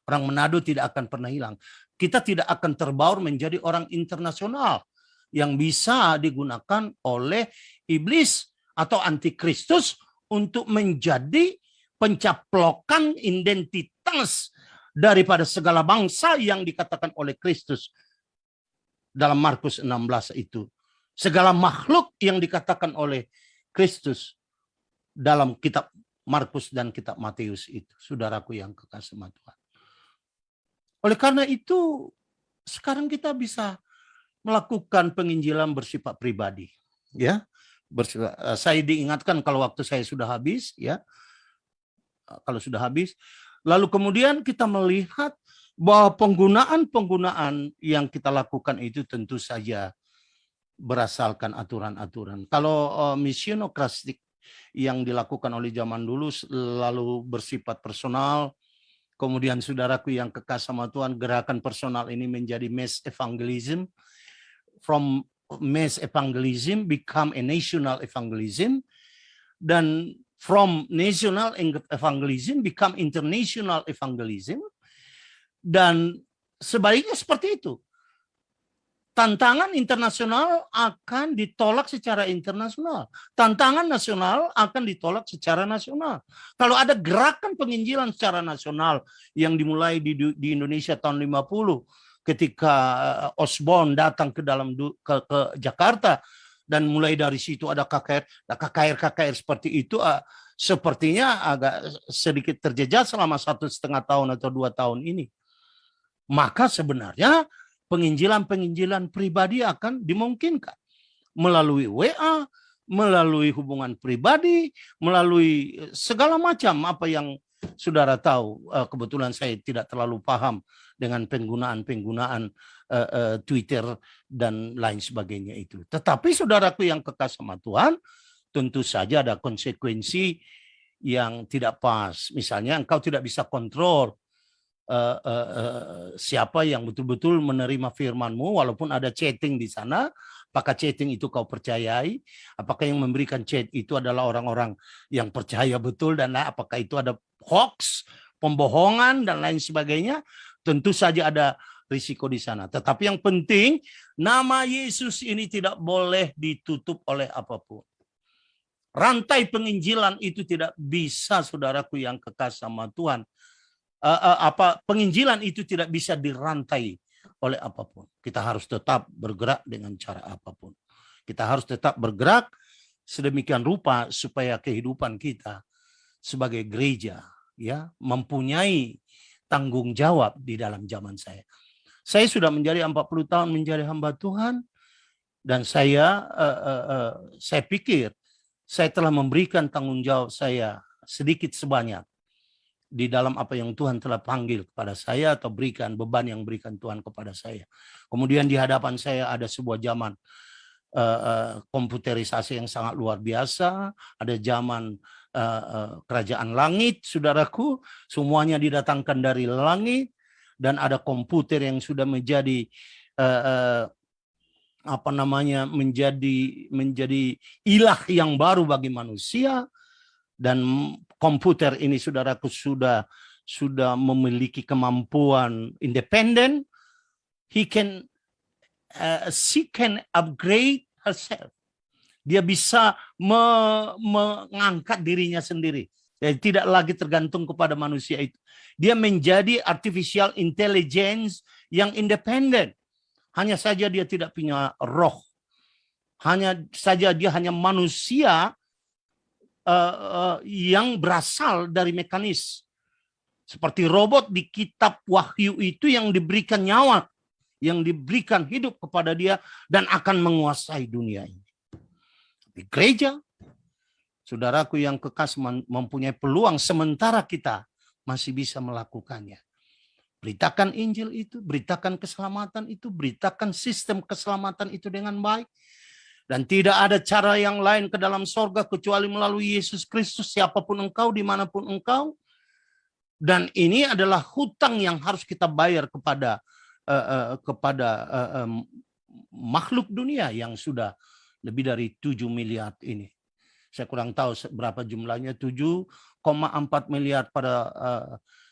Orang Manado tidak akan pernah hilang. Kita tidak akan terbaur menjadi orang internasional yang bisa digunakan oleh iblis atau antikristus untuk menjadi pencaplokan identitas daripada segala bangsa yang dikatakan oleh Kristus dalam Markus 16 itu. Segala makhluk yang dikatakan oleh Kristus dalam kitab Markus dan kitab Matius itu. Saudaraku yang kekasih Tuhan. Oleh karena itu, sekarang kita bisa melakukan penginjilan bersifat pribadi. Ya, saya diingatkan kalau waktu saya sudah habis, ya. Kalau sudah habis, lalu kemudian kita melihat bahwa penggunaan yang kita lakukan itu tentu saja berasalkan aturan-aturan. Kalau misionokrasi yang dilakukan oleh zaman dulu lalu bersifat personal, kemudian saudaraku yang kekasih sama Tuhan, gerakan personal ini menjadi mass evangelism, from mass evangelism become a national evangelism, dan from national evangelism become international evangelism, dan sebaliknya seperti itu. Tantangan internasional akan ditolak secara internasional. Tantangan nasional akan ditolak secara nasional. Kalau ada gerakan penginjilan secara nasional yang dimulai di Indonesia tahun 50, ketika Osborne datang ke dalam ke Jakarta, dan mulai dari situ ada KKR seperti itu, sepertinya agak sedikit terjejas selama 1,5 tahun atau 2 tahun ini. Maka sebenarnya penginjilan pribadi akan dimungkinkan melalui WA, melalui hubungan pribadi, melalui segala macam apa yang saudara tahu. Kebetulan saya tidak terlalu paham dengan penggunaan Twitter dan lain sebagainya itu. Tetapi saudaraku yang kekasih sama Tuhan, tentu saja ada konsekuensi yang tidak pas. Misalnya engkau tidak bisa kontrol siapa yang betul-betul menerima firman-Mu, walaupun ada chatting di sana. Apakah chatting itu kau percayai? Apakah yang memberikan chat itu adalah orang-orang yang percaya betul, dan apakah itu ada hoax, pembohongan dan lain sebagainya? Tentu saja ada risiko di sana. Tetapi yang penting, nama Yesus ini tidak boleh ditutup oleh apapun. Rantai penginjilan itu tidak bisa, saudaraku yang kekasih sama Tuhan. Penginjilan itu tidak bisa dirantai oleh apapun. Kita harus tetap bergerak dengan cara apapun. Kita harus tetap bergerak sedemikian rupa supaya kehidupan kita sebagai gereja ya mempunyai tanggung jawab di dalam zaman saya. Saya sudah menjadi 40 tahun menjadi hamba Tuhan, dan saya pikir saya telah memberikan tanggung jawab saya sedikit sebanyak di dalam apa yang Tuhan telah panggil kepada saya, atau berikan beban yang berikan Tuhan kepada saya. Kemudian di hadapan saya ada sebuah zaman komputerisasi yang sangat luar biasa, ada zaman kerajaan langit, saudaraku, semuanya didatangkan dari langit, dan ada komputer yang sudah menjadi menjadi ilah yang baru bagi manusia. Dan komputer ini, saudaraku, sudah memiliki kemampuan independen. She can upgrade herself. Dia bisa mengangkat dirinya sendiri. Jadi tidak lagi tergantung kepada manusia itu. Dia menjadi artificial intelligence yang independen. Hanya saja dia tidak punya roh. Hanya saja dia hanya manusia yang berasal dari mekanis. Seperti robot di kitab Wahyu itu yang diberikan nyawa, yang diberikan hidup kepada dia, dan akan menguasai dunia ini. Di gereja, saudaraku yang kekasih, mempunyai peluang sementara kita masih bisa melakukannya. Beritakan Injil itu, beritakan keselamatan itu, beritakan sistem keselamatan itu dengan baik. Dan tidak ada cara yang lain ke dalam sorga kecuali melalui Yesus Kristus, siapapun engkau, dimanapun engkau. Dan ini adalah hutang yang harus kita bayar kepada makhluk dunia yang sudah lebih dari 7 miliar ini. Saya kurang tahu berapa jumlahnya, 7,4 miliar pada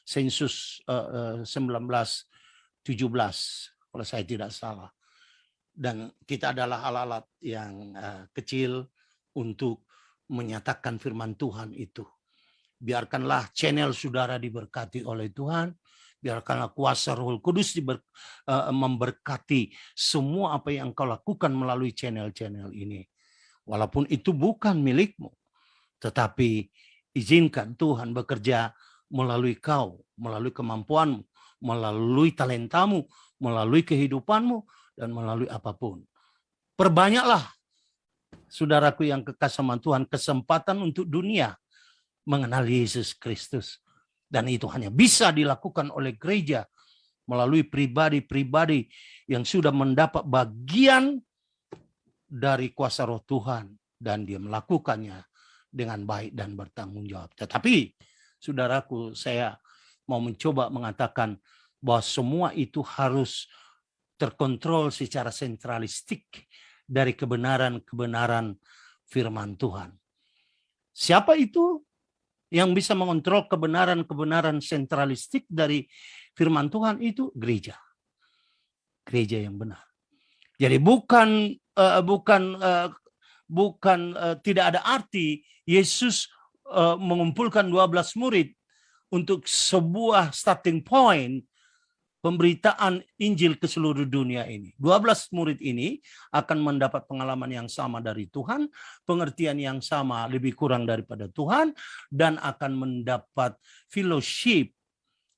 sensus 1917, kalau saya tidak salah. Dan kita adalah alat-alat yang kecil untuk menyatakan firman Tuhan itu. Biarkanlah channel saudara diberkati oleh Tuhan. Biarkanlah kuasa Roh Kudus memberkati semua apa yang kau lakukan melalui channel-channel ini. Walaupun itu bukan milikmu, tetapi izinkan Tuhan bekerja melalui kau, melalui kemampuanmu, melalui talentamu, melalui kehidupanmu, dan melalui apapun. Perbanyaklah, saudaraku yang kekasih sama Tuhan, kesempatan untuk dunia mengenal Yesus Kristus. Dan itu hanya bisa dilakukan oleh gereja melalui pribadi-pribadi yang sudah mendapat bagian dari kuasa Roh Tuhan, dan dia melakukannya dengan baik dan bertanggung jawab. Tetapi, saudaraku, saya mau mencoba mengatakan bahwa semua itu harus terkontrol secara sentralistik dari kebenaran-kebenaran firman Tuhan. Siapa itu yang bisa mengontrol kebenaran-kebenaran sentralistik dari firman Tuhan itu? Gereja. Gereja yang benar. Jadi tidak ada arti Yesus mengumpulkan 12 murid untuk sebuah starting point pemberitaan Injil ke seluruh dunia ini. 12 murid ini akan mendapat pengalaman yang sama dari Tuhan, pengertian yang sama lebih kurang daripada Tuhan, dan akan mendapat fellowship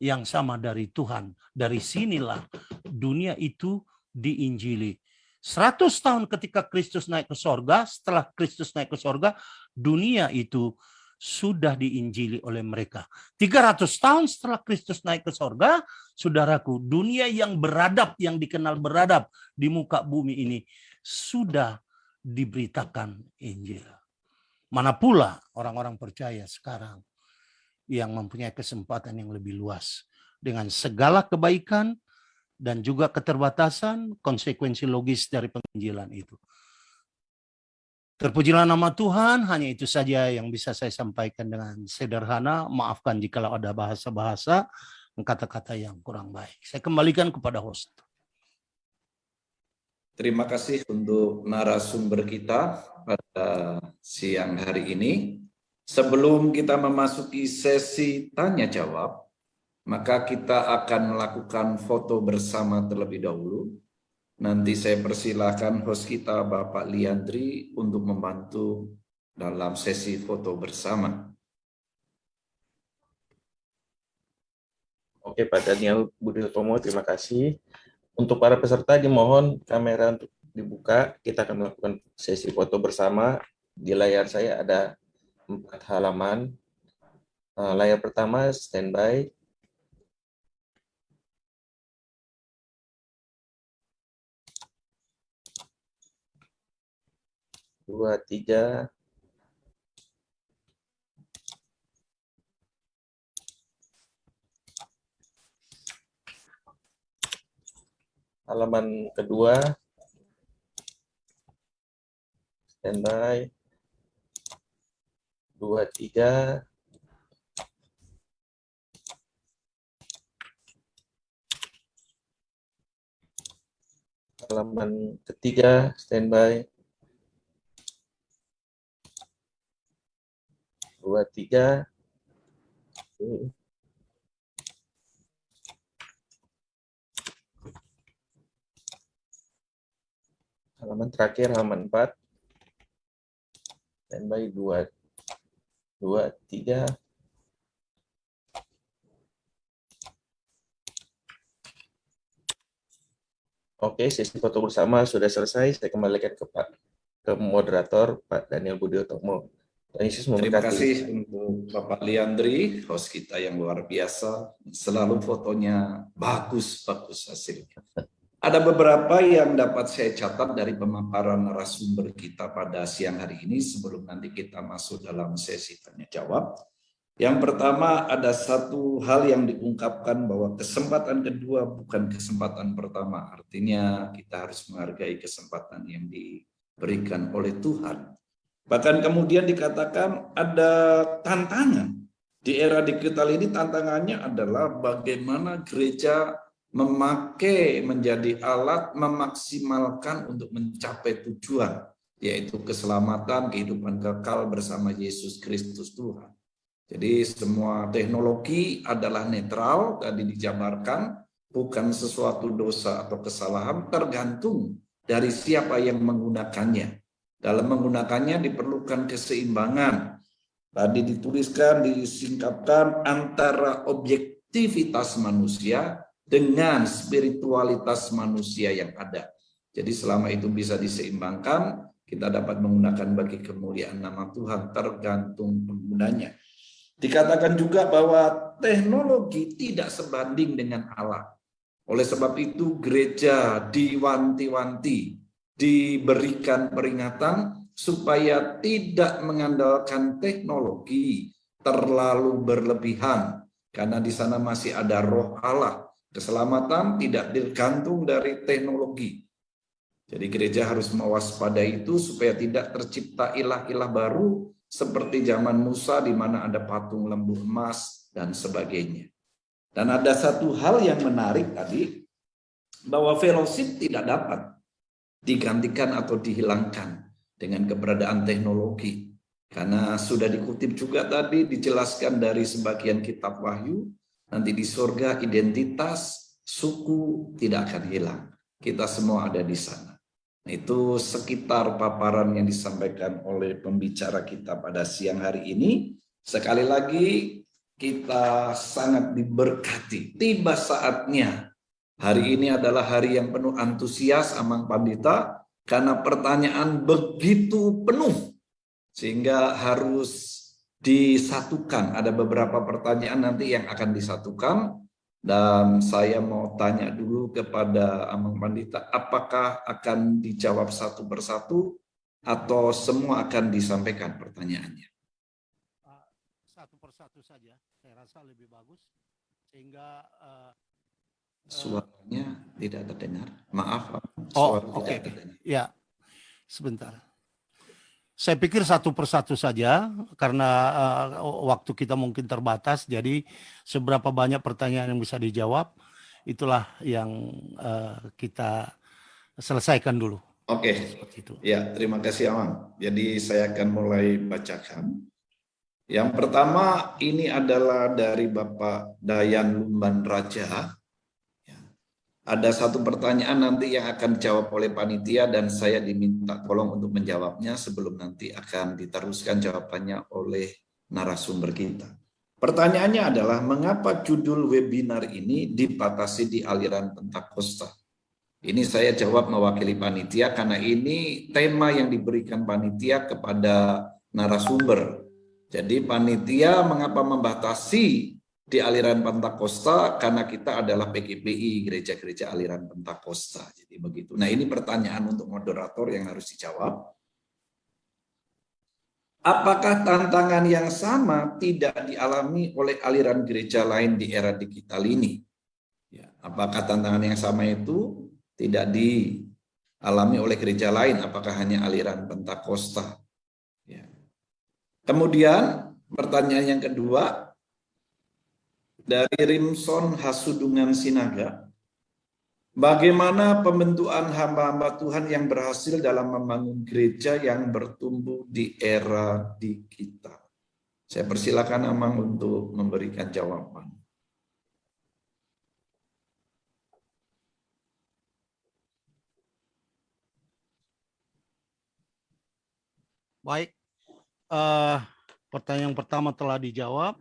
yang sama dari Tuhan. Dari sinilah dunia itu diinjili. 100 tahun ketika Kristus naik ke sorga, setelah Kristus naik ke sorga, dunia itu sudah diinjili oleh mereka. 300 tahun setelah Kristus naik ke sorga, saudaraku, dunia yang beradab, yang dikenal beradab di muka bumi ini, sudah diberitakan Injil. Mana pula orang-orang percaya sekarang yang mempunyai kesempatan yang lebih luas. Dengan segala kebaikan dan juga keterbatasan, konsekuensi logis dari penginjilan itu. Terpujilah nama Tuhan, hanya itu saja yang bisa saya sampaikan dengan sederhana. Maafkan jika ada bahasa-bahasa, kata-kata yang kurang baik. Saya kembalikan kepada host. Terima kasih untuk narasumber kita pada siang hari ini. Sebelum kita memasuki sesi tanya jawab, maka kita akan melakukan foto bersama terlebih dahulu. Nanti saya persilahkan host kita Bapak Liandri untuk membantu dalam sesi foto bersama. Oke, Pak Daniel Budiotomo, terima kasih. Untuk para peserta dimohon kamera untuk dibuka. Kita akan melakukan sesi foto bersama. Di layar saya ada 4 halaman. Layar pertama standby. Dua, tiga. Halaman kedua. Standby. Dua, tiga. Halaman ketiga. Standby. 2, 3. Halaman terakhir, halaman 4. Standby 2, 3. Oke, sesi foto bersama sudah selesai. Saya kembalikan ke moderator Pak Daniel Budiotomo. Terima kasih untuk Bapak Liandri, host kita yang luar biasa. Selalu fotonya bagus-bagus hasilnya. Ada beberapa yang dapat saya catat dari pemaparan narasumber kita pada siang hari ini sebelum nanti kita masuk dalam sesi tanya jawab. Yang pertama, ada satu hal yang diungkapkan bahwa kesempatan kedua bukan kesempatan pertama. Artinya kita harus menghargai kesempatan yang diberikan oleh Tuhan. Bahkan kemudian dikatakan ada tantangan. Di era digital ini tantangannya adalah bagaimana gereja memakai menjadi alat memaksimalkan untuk mencapai tujuan, yaitu keselamatan, kehidupan kekal bersama Yesus Kristus Tuhan. Jadi semua teknologi adalah netral, tadi dijabarkan, bukan sesuatu dosa atau kesalahan, tergantung dari siapa yang menggunakannya. Dalam menggunakannya diperlukan keseimbangan. Tadi dituliskan, disingkapkan antara objektivitas manusia dengan spiritualitas manusia yang ada. Jadi selama itu bisa diseimbangkan, kita dapat menggunakan bagi kemuliaan nama Tuhan tergantung penggunanya. Dikatakan juga bahwa teknologi tidak sebanding dengan Allah. Oleh sebab itu gereja diwanti-wanti, diberikan peringatan supaya tidak mengandalkan teknologi terlalu berlebihan, karena di sana masih ada roh Allah. Keselamatan tidak tergantung dari teknologi. Jadi gereja harus mewaspadai itu supaya tidak tercipta ilah-ilah baru seperti zaman Musa di mana ada patung lembu emas dan sebagainya. Dan ada satu hal yang menarik tadi, bahwa fellowship tidak dapat digantikan atau dihilangkan dengan keberadaan teknologi. Karena sudah dikutip juga tadi, dijelaskan dari sebagian kitab Wahyu, nanti di surga identitas suku tidak akan hilang. Kita semua ada di sana. Nah, itu sekitar paparan yang disampaikan oleh pembicara kita pada siang hari ini. Sekali lagi, kita sangat diberkati. Tiba saatnya. Hari ini adalah hari yang penuh antusias, Amang Pandita, karena pertanyaan begitu penuh, sehingga harus disatukan. Ada beberapa pertanyaan nanti yang akan disatukan. Dan saya mau tanya dulu kepada Amang Pandita, apakah akan dijawab satu persatu atau semua akan disampaikan pertanyaannya? Satu persatu saja, saya rasa lebih bagus. Sehingga suaranya tidak terdengar. Maaf, suara tidak terdengar. Ya, sebentar. Saya pikir satu persatu saja karena waktu kita mungkin terbatas. Jadi seberapa banyak pertanyaan yang bisa dijawab, itulah yang kita selesaikan dulu. Oke. Ya, terima kasih Amang. Jadi saya akan mulai bacakan. Yang pertama ini adalah dari Bapak Dayan Lumban Raja. Ada satu pertanyaan nanti yang akan dijawab oleh panitia dan saya diminta tolong untuk menjawabnya sebelum nanti akan diteruskan jawabannya oleh narasumber kita. Pertanyaannya adalah, mengapa judul webinar ini dibatasi di aliran Pentakosta? Ini saya jawab mewakili panitia karena ini tema yang diberikan panitia kepada narasumber. Jadi panitia mengapa membatasi di aliran Pentakosta, karena kita adalah PGPI, gereja-gereja aliran Pentakosta. Jadi begitu. Nah, ini pertanyaan untuk moderator yang harus dijawab. Apakah tantangan yang sama tidak dialami oleh aliran gereja lain di era digital ini? Ya, apakah tantangan yang sama itu tidak dialami oleh gereja lain? Apakah hanya aliran Pentakosta? Ya. Kemudian pertanyaan yang kedua, dari Rimson Hasudungan Sinaga, bagaimana pembentukan hamba-hamba Tuhan yang berhasil dalam membangun gereja yang bertumbuh di era digital? Saya persilakan Amang untuk memberikan jawaban. Baik, pertanyaan pertama telah dijawab.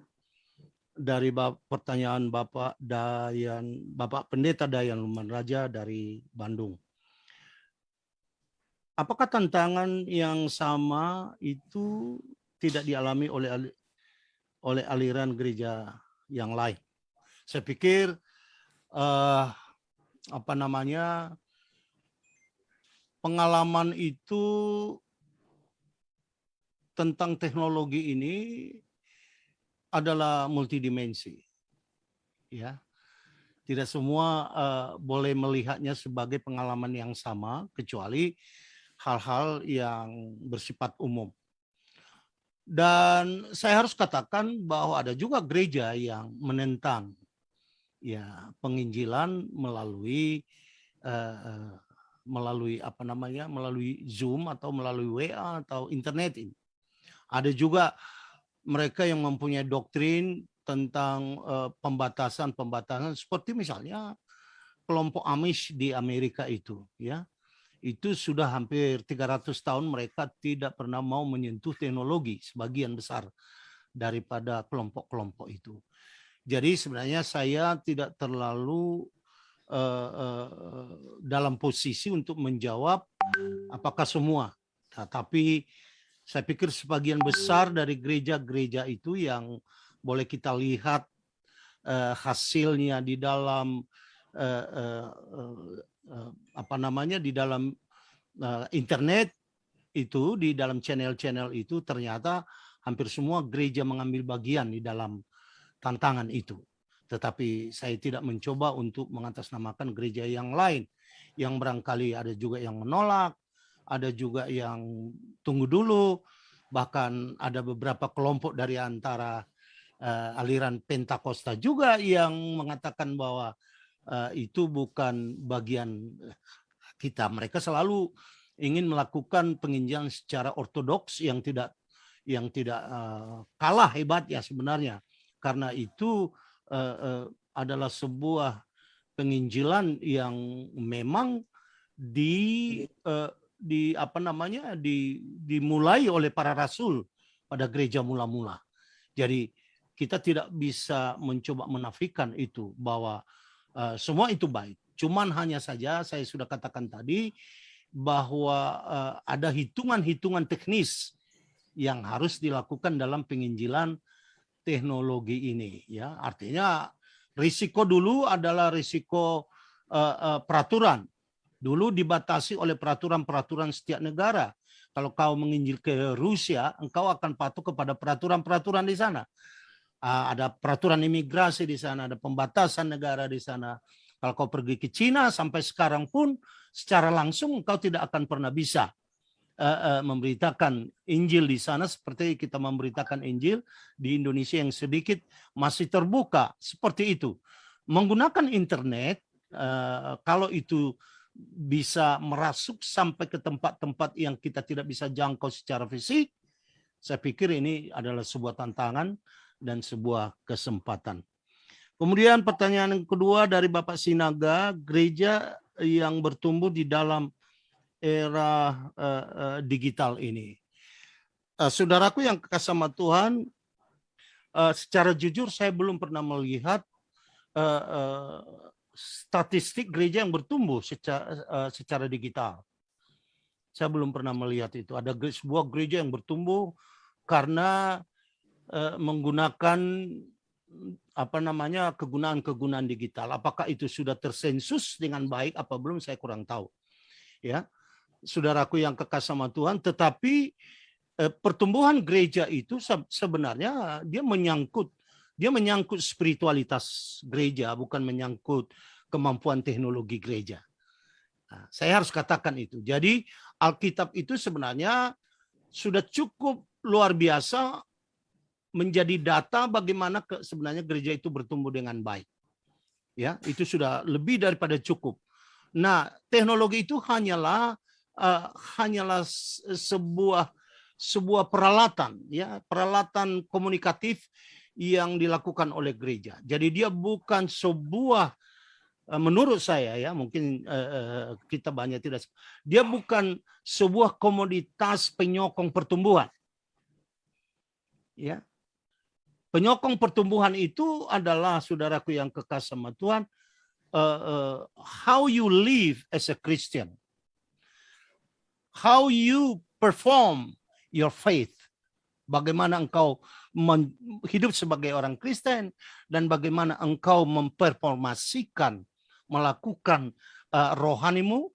Dari pertanyaan Bapak Pendeta Dayan Lumban Raja dari Bandung. Apakah tantangan yang sama itu tidak dialami oleh aliran gereja yang lain? Saya pikir pengalaman itu tentang teknologi ini adalah multidimensi, ya. Tidak semua boleh melihatnya sebagai pengalaman yang sama, kecuali hal-hal yang bersifat umum. Dan saya harus katakan bahwa ada juga gereja yang menentang, ya, penginjilan melalui melalui Zoom atau melalui WA atau internet ini. Ada juga mereka yang mempunyai doktrin tentang pembatasan seperti misalnya kelompok Amish di Amerika itu, ya. Itu sudah hampir 300 tahun mereka tidak pernah mau menyentuh teknologi, sebagian besar daripada kelompok-kelompok itu. Jadi sebenarnya saya tidak terlalu dalam posisi untuk menjawab apakah semua, tapi saya pikir sebagian besar dari gereja-gereja itu yang boleh kita lihat hasilnya di dalam di dalam internet itu, di dalam channel-channel itu, ternyata hampir semua gereja mengambil bagian di dalam tantangan itu. Tetapi saya tidak mencoba untuk mengatasnamakan gereja yang lain, yang barangkali ada juga yang menolak, ada juga yang tunggu dulu, bahkan ada beberapa kelompok dari antara aliran Pentakosta juga yang mengatakan bahwa itu bukan bagian kita. Mereka selalu ingin melakukan penginjilan secara ortodoks yang tidak kalah hebat ya sebenarnya, karena itu adalah sebuah penginjilan yang memang dimulai oleh para rasul pada gereja mula-mula. Jadi kita tidak bisa mencoba menafikan itu bahwa semua itu baik. Cuman hanya saja saya sudah katakan tadi bahwa ada hitungan-hitungan teknis yang harus dilakukan dalam penginjilan teknologi ini, ya. Artinya risiko dulu adalah risiko peraturan. Dulu dibatasi oleh peraturan-peraturan setiap negara. Kalau kau menginjil ke Rusia, engkau akan patuh kepada peraturan-peraturan di sana. Ada peraturan imigrasi di sana, ada pembatasan negara di sana. Kalau kau pergi ke Cina, sampai sekarang pun secara langsung engkau tidak akan pernah bisa memberitakan Injil di sana seperti kita memberitakan Injil di Indonesia yang sedikit masih terbuka seperti itu. Menggunakan internet, kalau itu bisa merasuk sampai ke tempat-tempat yang kita tidak bisa jangkau secara fisik, saya pikir ini adalah sebuah tantangan dan sebuah kesempatan. Kemudian pertanyaan yang kedua dari Bapak Sinaga, gereja yang bertumbuh di dalam era digital ini. Saudaraku yang kekasih sama Tuhan, secara jujur saya belum pernah melihat statistik gereja yang bertumbuh secara digital. Saya belum pernah melihat itu. Ada sebuah gereja yang bertumbuh karena menggunakan kegunaan-kegunaan digital. Apakah itu sudah tersensus dengan baik apa belum, saya kurang tahu. Ya, saudaraku yang kekasih sama Tuhan, tetapi pertumbuhan gereja itu sebenarnya dia menyangkut spiritualitas gereja, bukan menyangkut kemampuan teknologi gereja. Nah, saya harus katakan itu. Jadi Alkitab itu sebenarnya sudah cukup luar biasa menjadi data bagaimana sebenarnya gereja itu bertumbuh dengan baik. Ya, itu sudah lebih daripada cukup. Nah, teknologi itu hanyalah sebuah peralatan, ya, peralatan komunikatif yang dilakukan oleh gereja. Jadi dia bukan sebuah, menurut saya ya, mungkin kita banyak tidak, dia bukan sebuah komoditas penyokong pertumbuhan. Ya. Penyokong pertumbuhan itu adalah, saudaraku yang kekasih sama Tuhan, how you live as a Christian, how you perform your faith, bagaimana engkau hidup sebagai orang Kristen dan bagaimana engkau memperformasikan, melakukan rohanimu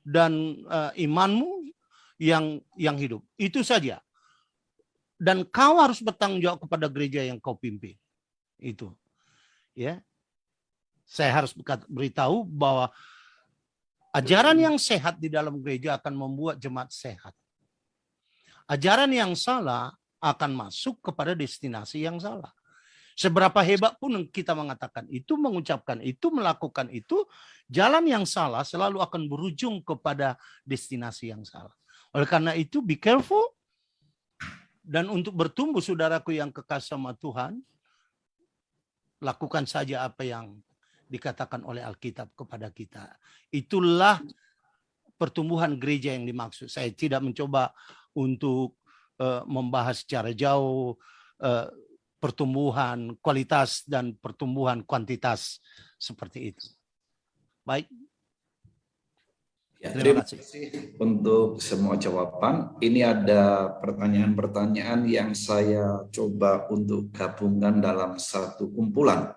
dan imanmu yang hidup. Itu saja. Dan kau harus bertanggung jawab kepada gereja yang kau pimpin. Itu. Ya. Saya harus beritahu bahwa ajaran yang sehat di dalam gereja akan membuat jemaat sehat. Ajaran yang salah akan masuk kepada destinasi yang salah. Seberapa hebat pun kita mengatakan itu, mengucapkan itu, melakukan itu, jalan yang salah selalu akan berujung kepada destinasi yang salah. Oleh karena itu, be careful. Dan untuk bertumbuh, saudaraku yang kekasih sama Tuhan, lakukan saja apa yang dikatakan oleh Alkitab kepada kita. Itulah pertumbuhan gereja yang dimaksud. Saya tidak mencoba untuk membahas secara jauh pertumbuhan kualitas dan pertumbuhan kuantitas seperti itu. Baik. Ya, terima kasih untuk semua jawaban. Ini ada pertanyaan-pertanyaan yang saya coba untuk gabungkan dalam satu kumpulan.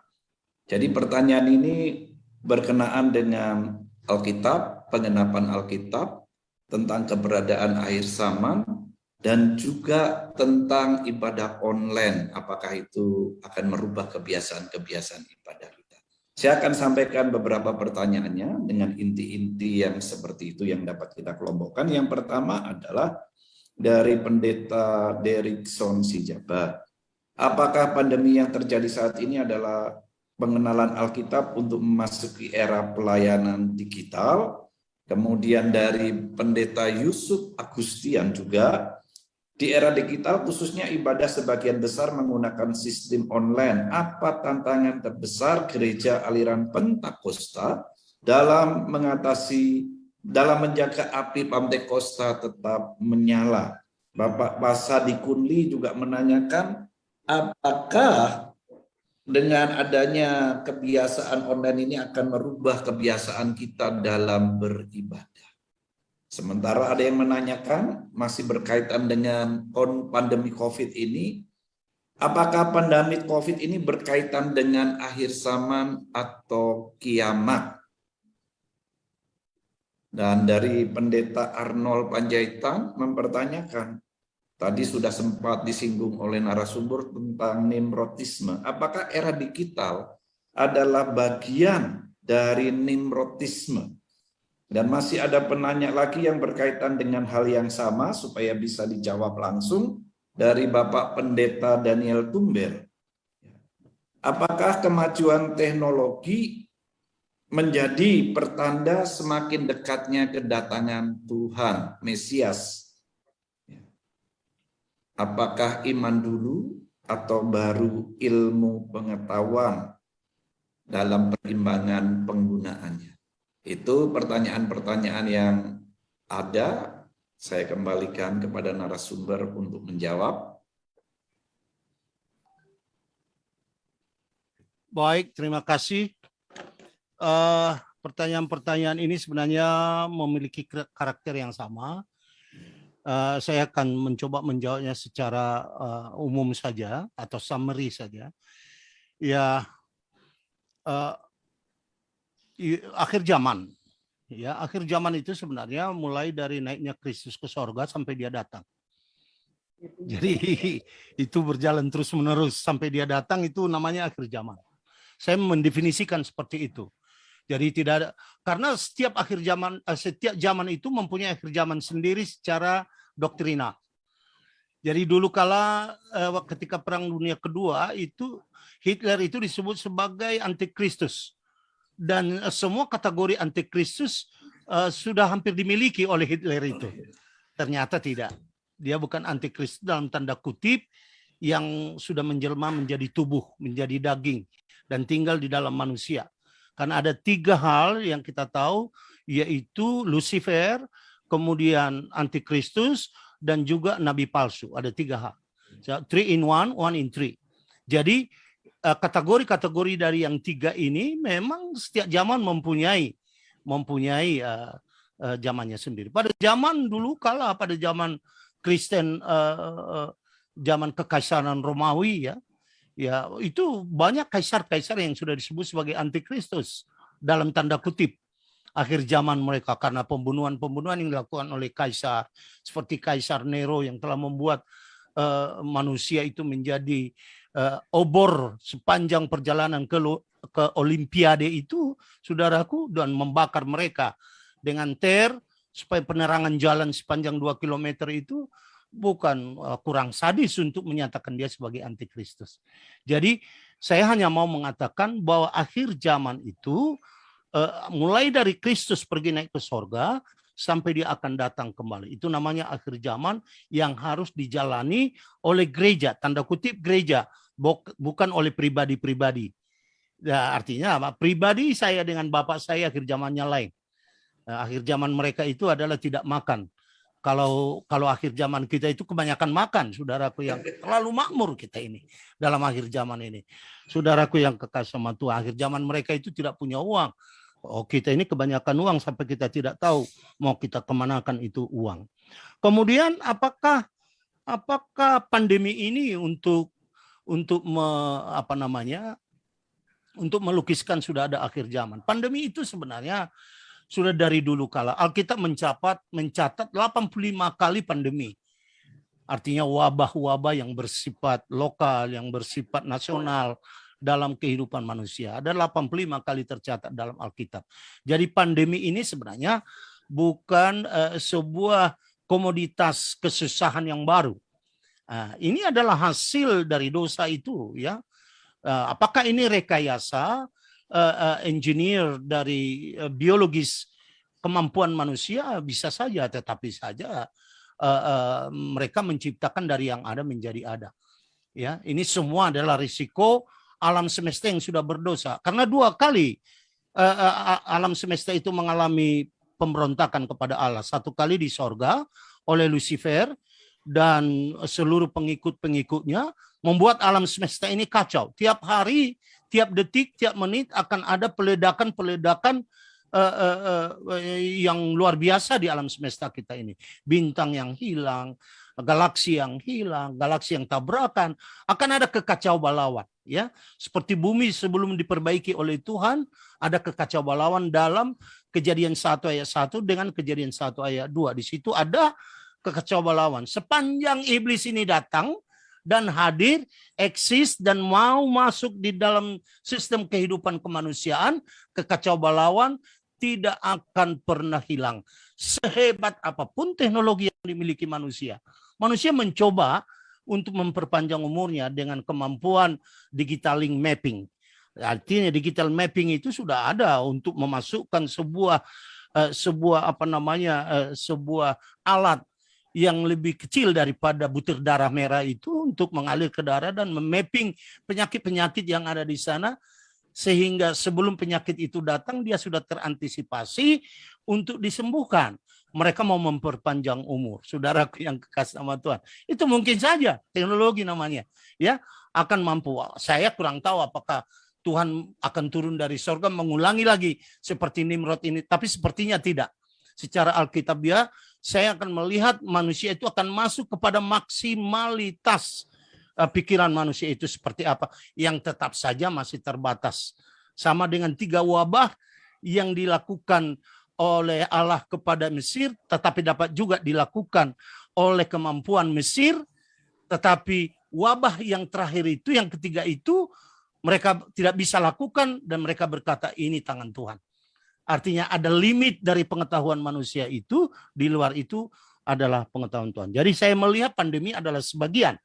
Jadi pertanyaan ini berkenaan dengan Alkitab, pengenapan Alkitab, tentang keberadaan akhir zaman, dan juga tentang ibadah online. Apakah itu akan merubah kebiasaan-kebiasaan ibadah kita? Saya akan sampaikan beberapa pertanyaannya dengan inti-inti yang seperti itu yang dapat kita kelompokkan. Yang pertama adalah dari Pendeta Derikson Sijabat. Apakah pandemi yang terjadi saat ini adalah pengenalan Alkitab untuk memasuki era pelayanan digital? Kemudian dari Pendeta Yusuf Agustian juga, Di era digital khususnya ibadah sebagian besar menggunakan sistem online. Apa tantangan terbesar gereja aliran Pentakosta dalam menjaga api Pentakosta tetap menyala? Bapak Pasadi Kunli juga menanyakan, apakah dengan adanya kebiasaan online ini akan merubah kebiasaan kita dalam beribadah? Sementara ada yang menanyakan, masih berkaitan dengan pandemi COVID ini, apakah pandemi COVID ini berkaitan dengan akhir zaman atau kiamat? Dan dari Pendeta Arnold Panjaitan mempertanyakan, tadi sudah sempat disinggung oleh narasumber tentang nimrotisme. Apakah era digital adalah bagian dari nimrotisme? Dan masih ada penanya lagi yang berkaitan dengan hal yang sama supaya bisa dijawab langsung dari Bapak Pendeta Daniel Tumber. Apakah kemajuan teknologi menjadi pertanda semakin dekatnya kedatangan Tuhan, Mesias? Apakah iman dulu atau baru ilmu pengetahuan dalam perimbangan penggunaannya? Itu pertanyaan-pertanyaan yang ada. Saya kembalikan kepada narasumber untuk menjawab. Baik, terima kasih. Pertanyaan-pertanyaan ini sebenarnya memiliki karakter yang sama. Saya akan mencoba menjawabnya secara umum saja atau summary saja. Ya, akhir zaman. Ya, akhir zaman itu sebenarnya mulai dari naiknya Kristus ke sorga sampai dia datang. Jadi itu berjalan terus-menerus sampai dia datang, itu namanya akhir zaman. Saya mendefinisikan seperti itu. Jadi tidak ada, karena setiap zaman itu mempunyai akhir zaman sendiri secara doktrinal. Jadi dulu kala ketika Perang Dunia Kedua itu Hitler itu disebut sebagai antikristus. Dan semua kategori antikristus sudah hampir dimiliki oleh Hitler itu. Ternyata tidak. Dia bukan antikristus dalam tanda kutip yang sudah menjelma menjadi tubuh, menjadi daging, dan tinggal di dalam manusia. Karena ada 3 hal yang kita tahu, yaitu Lucifer, kemudian antikristus, dan juga nabi palsu. Ada 3 hal. 3 in 1, 1 in 3. Jadi kategori-kategori dari yang 3 ini memang setiap zaman mempunyai zamannya sendiri. Pada zaman dulu kala, pada zaman Kristen, zaman kekaisaran Romawi, ya itu banyak kaisar-kaisar yang sudah disebut sebagai antikristus dalam tanda kutip akhir zaman mereka, karena pembunuhan-pembunuhan yang dilakukan oleh kaisar seperti Kaisar Nero yang telah membuat manusia itu menjadi obor sepanjang perjalanan ke Olimpiade itu, saudaraku, dan membakar mereka dengan supaya penerangan jalan sepanjang 2 kilometer itu bukan kurang sadis untuk menyatakan dia sebagai antikristus. Jadi saya hanya mau mengatakan bahwa akhir zaman itu mulai dari Kristus pergi naik ke sorga sampai dia akan datang kembali. Itu namanya akhir zaman yang harus dijalani oleh gereja, tanda kutip gereja, bukan oleh pribadi-pribadi. Ya, artinya apa? Pribadi saya dengan bapak saya akhir zamannya lain. Akhir zaman mereka itu adalah tidak makan. Kalau akhir zaman kita itu kebanyakan makan, saudaraku, yang terlalu makmur kita ini dalam akhir zaman ini. Saudaraku yang kekasih sama Tuhan, akhir zaman mereka itu tidak punya uang. Oh, kita ini kebanyakan uang sampai kita tidak tahu mau kita kemanakan itu uang. Kemudian apakah pandemi ini untuk untuk melukiskan sudah ada akhir zaman? Pandemi itu sebenarnya sudah dari dulu kala. Alkitab mencatat 85 kali pandemi. Artinya wabah-wabah yang bersifat lokal, yang bersifat nasional dalam kehidupan manusia. Ada 85 kali tercatat dalam Alkitab. Jadi pandemi ini sebenarnya bukan sebuah komoditas kesusahan yang baru. Ini adalah hasil dari dosa itu, ya. Apakah ini rekayasa engineer dari biologis kemampuan manusia? Bisa saja, tetapi saja mereka menciptakan dari yang ada menjadi ada. Ya, ini semua adalah risiko alam semesta yang sudah berdosa. Karena 2 kali alam semesta itu mengalami pemberontakan kepada Allah. 1 kali di sorga oleh Lucifer dan seluruh pengikut-pengikutnya, membuat alam semesta ini kacau. Tiap hari, tiap detik, tiap menit akan ada peledakan-peledakan yang luar biasa di alam semesta kita ini. Bintang yang hilang, galaksi yang hilang, galaksi yang tabrakan, akan ada kekacau balauan. Ya, seperti bumi sebelum diperbaiki oleh Tuhan, ada kekacau balauan dalam Kejadian 1 ayat 1 dengan Kejadian 1 ayat 2. Di situ ada kekacau balauan. Sepanjang iblis ini datang dan hadir, eksis dan mau masuk di dalam sistem kehidupan kemanusiaan, kekacau balauan tidak akan pernah hilang. Sehebat apapun teknologi yang dimiliki manusia, manusia mencoba untuk memperpanjang umurnya dengan kemampuan digital link mapping. Artinya digital mapping itu sudah ada untuk memasukkan sebuah sebuah alat yang lebih kecil daripada butir darah merah itu untuk mengalir ke darah dan memapping penyakit-penyakit yang ada di sana, sehingga sebelum penyakit itu datang dia sudah terantisipasi untuk disembuhkan. Mereka mau memperpanjang umur. Saudaraku yang kekasih sama Tuhan, itu mungkin saja teknologi namanya, ya, akan mampu. Saya kurang tahu apakah Tuhan akan turun dari sorga mengulangi lagi seperti Nimrod ini, tapi sepertinya tidak. Secara alkitabiah saya akan melihat manusia itu akan masuk kepada maksimalitas pikiran manusia itu seperti apa, yang tetap saja masih terbatas. Sama dengan 3 wabah yang dilakukan oleh Allah kepada Mesir, tetapi dapat juga dilakukan oleh kemampuan Mesir, tetapi wabah yang terakhir itu, yang ketiga itu, mereka tidak bisa lakukan dan mereka berkata ini tangan Tuhan. Artinya ada limit dari pengetahuan manusia itu, di luar itu adalah pengetahuan Tuhan. Jadi saya melihat pandemi adalah sebagian,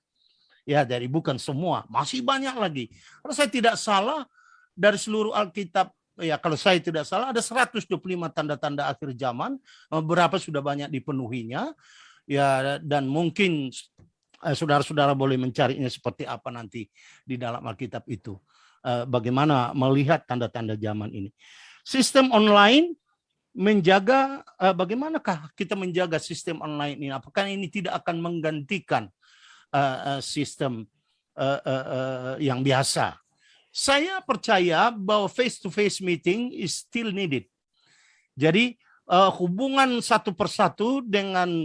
ya, dari bukan semua, masih banyak lagi. Kalau saya tidak salah, dari seluruh Alkitab, ya kalau saya tidak salah ada 125 tanda-tanda akhir zaman, berapa sudah banyak dipenuhinya, ya, dan mungkin saudara-saudara boleh mencarinya seperti apa nanti di dalam Alkitab itu, bagaimana melihat tanda-tanda zaman ini. Sistem online menjaga, bagaimanakah kita menjaga sistem online ini? Apakah ini tidak akan menggantikan sistem yang biasa? Saya percaya bahwa face-to-face meeting is still needed. Jadi hubungan satu persatu dengan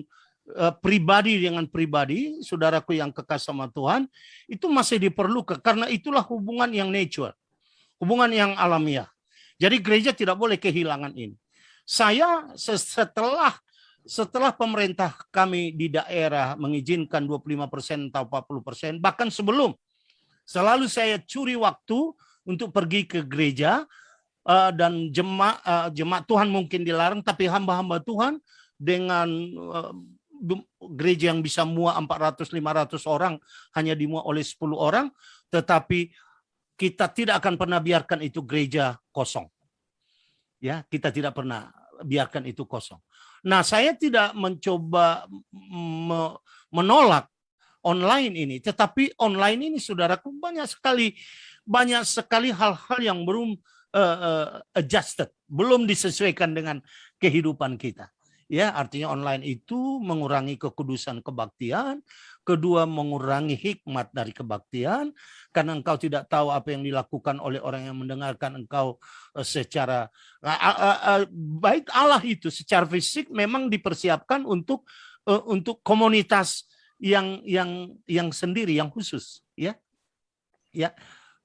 pribadi dengan pribadi, saudaraku yang kekasih sama Tuhan, itu masih diperlukan karena itulah hubungan yang natural, hubungan yang alamiah. Jadi gereja tidak boleh kehilangan ini. Saya setelah pemerintah kami di daerah mengizinkan 25% atau 40%, bahkan sebelum, selalu saya curi waktu untuk pergi ke gereja, dan jemaat Tuhan mungkin dilarang, tapi hamba-hamba Tuhan dengan gereja yang bisa muat 400-500 orang hanya dimuat oleh 10 orang, tetapi kita tidak akan pernah biarkan itu gereja kosong. Ya, kita tidak pernah biarkan itu kosong. Nah, saya tidak mencoba menolak online ini, tetapi online ini, saudaraku, banyak sekali hal-hal yang belum adjusted, belum disesuaikan dengan kehidupan kita. Ya, artinya online itu mengurangi kekudusan kebaktian, kedua mengurangi hikmat dari kebaktian, karena engkau tidak tahu apa yang dilakukan oleh orang yang mendengarkan engkau secara baik. Allah itu secara fisik memang dipersiapkan untuk komunitas yang sendiri, yang khusus, ya. Ya.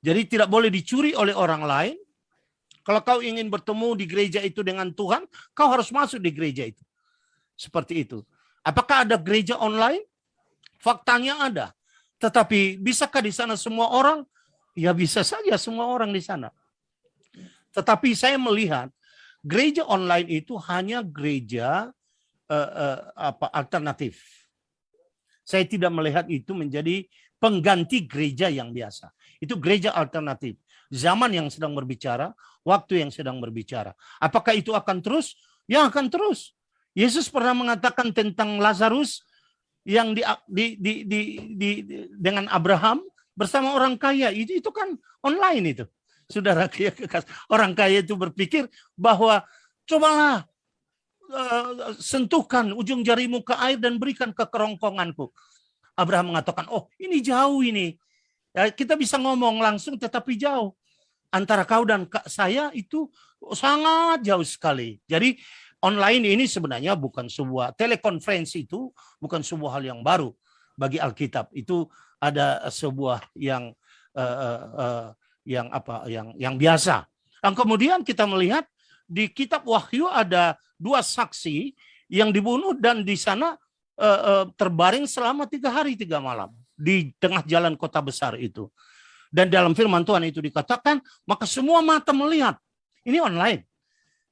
Jadi tidak boleh dicuri oleh orang lain. Kalau kau ingin bertemu di gereja itu dengan Tuhan, kau harus masuk di gereja itu. Seperti itu. Apakah ada gereja online? Faktanya ada. Tetapi bisakah di sana semua orang? Ya bisa saja semua orang di sana. Tetapi saya melihat gereja online itu hanya gereja alternatif. Saya tidak melihat itu menjadi pengganti gereja yang biasa. Itu gereja alternatif. Zaman yang sedang berbicara, waktu yang sedang berbicara. Apakah itu akan terus? Ya, akan terus. Yesus pernah mengatakan tentang Lazarus, yang dengan Abraham bersama orang kaya itu kan online itu. Saudara yang kekasih, orang kaya itu berpikir bahwa cobalah sentuhkan ujung jarimu ke air dan berikan ke kerongkonganku. Abraham mengatakan, oh ini jauh ini. Ya, kita bisa ngomong langsung tetapi jauh. Antara kau dan saya itu sangat jauh sekali. Jadi online ini sebenarnya bukan sebuah telekonferensi, itu bukan sebuah hal yang baru bagi Alkitab. Itu ada sebuah yang biasa. Dan kemudian kita melihat di kitab Wahyu ada 2 saksi yang dibunuh dan di sana terbaring selama 3 hari 3 malam di tengah jalan kota besar itu. Dan dalam firman Tuhan itu dikatakan, maka semua mata melihat. Ini online.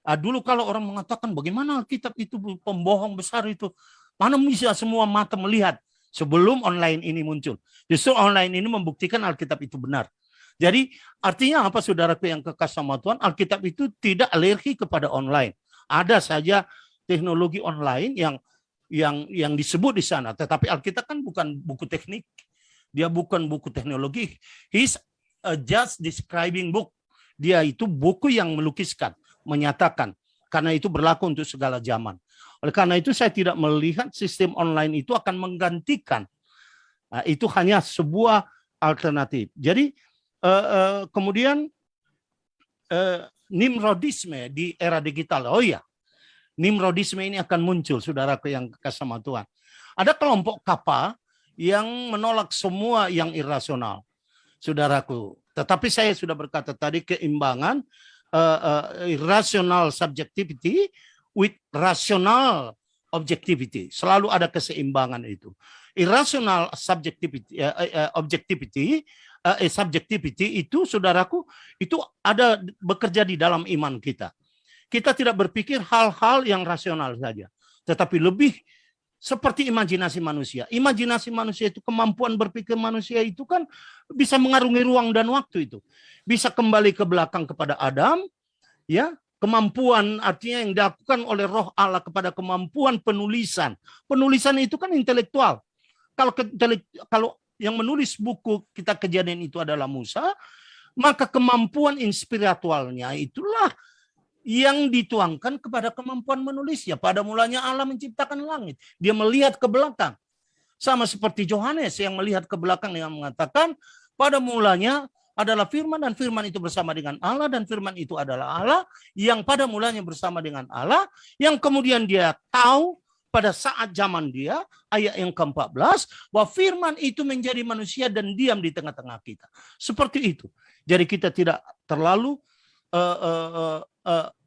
Dulu kalau orang mengatakan bagaimana Alkitab itu pembohong besar itu, mana bisa semua mata melihat sebelum online ini muncul. Justru online ini membuktikan Alkitab itu benar. Jadi artinya apa, saudaraku yang kekasih sama Tuhan, Alkitab itu tidak alergi kepada online. Ada saja teknologi online yang disebut di sana, tetapi Alkitab kan bukan buku teknik. Dia bukan buku teknologi. He's just describing book. Dia itu buku yang melukiskan, menyatakan. Karena itu berlaku untuk segala zaman. Oleh karena itu saya tidak melihat sistem online itu akan menggantikan. Itu hanya sebuah alternatif. Jadi kemudian Nimrodisme di era digital. Oh iya, Nimrodisme ini akan muncul, saudaraku yang kekasih sama Tuhan. Ada kelompok kapal yang menolak semua yang irasional, saudaraku. Tetapi saya sudah berkata tadi, keimbangan irrational subjectivity with rational objectivity. Selalu ada keseimbangan itu. Irrational subjectivity itu, saudaraku, itu ada bekerja di dalam iman kita. Kita tidak berpikir hal-hal yang rasional saja, tetapi lebih seperti imajinasi manusia. Imajinasi manusia itu, kemampuan berpikir manusia itu kan bisa mengarungi ruang dan waktu itu. Bisa kembali ke belakang kepada Adam, ya. Kemampuan artinya yang dilakukan oleh Roh Allah kepada kemampuan penulisan. Penulisan itu kan intelektual. Kalau yang menulis buku kita Kejadian itu adalah Musa, maka kemampuan inspiritualnya itulah yang dituangkan kepada kemampuan menulisnya. Pada mulanya Allah menciptakan langit. Dia melihat ke belakang. Sama seperti Yohanes yang melihat ke belakang yang mengatakan, pada mulanya adalah firman, dan firman itu bersama dengan Allah, dan firman itu adalah Allah yang pada mulanya bersama dengan Allah, yang kemudian dia tahu pada saat zaman dia, ayat yang ke-14, bahwa firman itu menjadi manusia dan diam di tengah-tengah kita. Seperti itu. Jadi kita tidak terlalu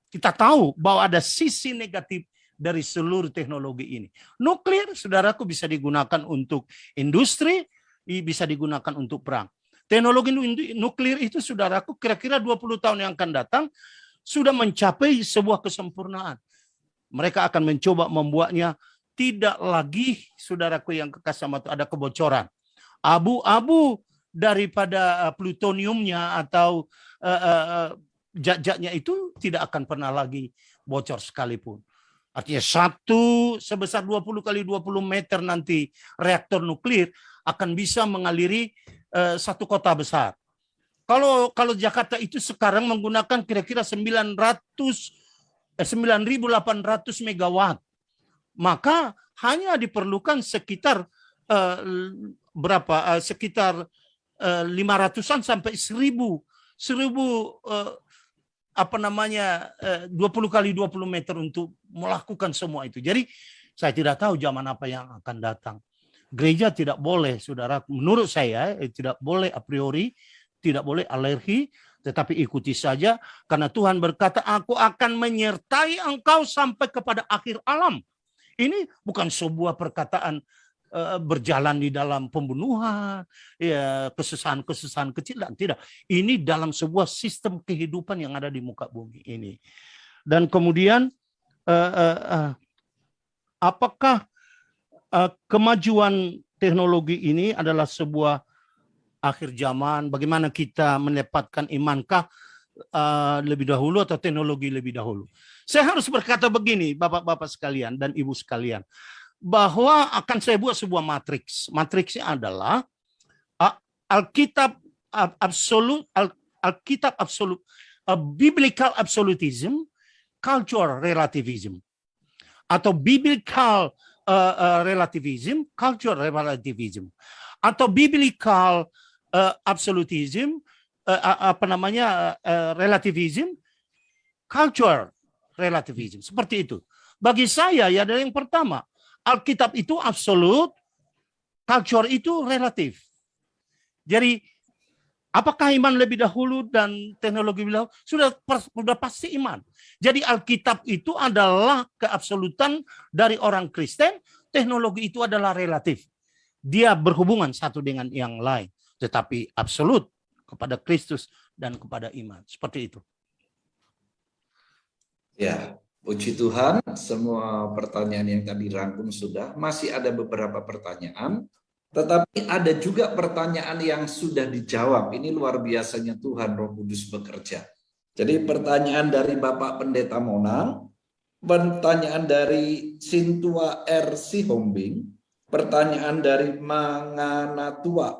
kita tahu bahwa ada sisi negatif dari seluruh teknologi ini. Nuklir, saudaraku, bisa digunakan untuk industri, bisa digunakan untuk perang. Teknologi nuklir itu, saudaraku, kira-kira 20 tahun yang akan datang sudah mencapai sebuah kesempurnaan. Mereka akan mencoba membuatnya tidak lagi, saudaraku yang kekasih sama Tuhan, ada kebocoran. Abu-abu daripada plutoniumnya atau zat-zatnya itu tidak akan pernah lagi bocor sekalipun. Artinya satu sebesar 20 kali 20 meter nanti reaktor nuklir akan bisa mengaliri satu kota besar. Kalau Jakarta itu sekarang menggunakan kira-kira 9.800 megawatt, maka hanya diperlukan sekitar sekitar 500-an sampai 1.000 20 kali 20 meter untuk melakukan semua itu. Jadi saya tidak tahu zaman apa yang akan datang. Gereja tidak boleh, saudara, menurut saya tidak boleh a priori, tidak boleh alergi, tetapi ikuti saja, karena Tuhan berkata, aku akan menyertai engkau sampai kepada akhir alam. Ini bukan sebuah perkataan berjalan di dalam pembunuhan, ya, kesusahan-kesusahan kecil, dan tidak. Ini dalam sebuah sistem kehidupan yang ada di muka bumi ini. Dan kemudian apakah kemajuan teknologi ini adalah sebuah akhir zaman? Bagaimana kita mendapatkan imankah lebih dahulu atau teknologi lebih dahulu? Saya harus berkata begini, bapak-bapak sekalian dan ibu sekalian. bahwa akan saya buat sebuah matriks. Matriksnya adalah Alkitab absolut, Alkitab absolut, biblical absolutism, cultural relativism, atau biblical relativism, cultural relativism, atau biblical absolutism, relativism, cultural relativism. Seperti itu. Bagi saya ya adalah yang pertama, Alkitab itu absolut, culture itu relatif. Jadi apakah iman lebih dahulu dan teknologi lebih dahulu? Sudah pasti iman. Jadi Alkitab itu adalah keabsolutan dari orang Kristen, teknologi itu adalah relatif. Dia berhubungan satu dengan yang lain, tetapi absolut kepada Kristus dan kepada iman. Seperti itu. Ya, puji Tuhan, semua pertanyaan yang tadi rangkum sudah. Masih ada beberapa pertanyaan, tetapi ada juga pertanyaan yang sudah dijawab. Ini luar biasanya Tuhan Roh Kudus bekerja. Jadi pertanyaan dari Bapak Pendeta Monang, pertanyaan dari Sintua R. Sihombing, pertanyaan dari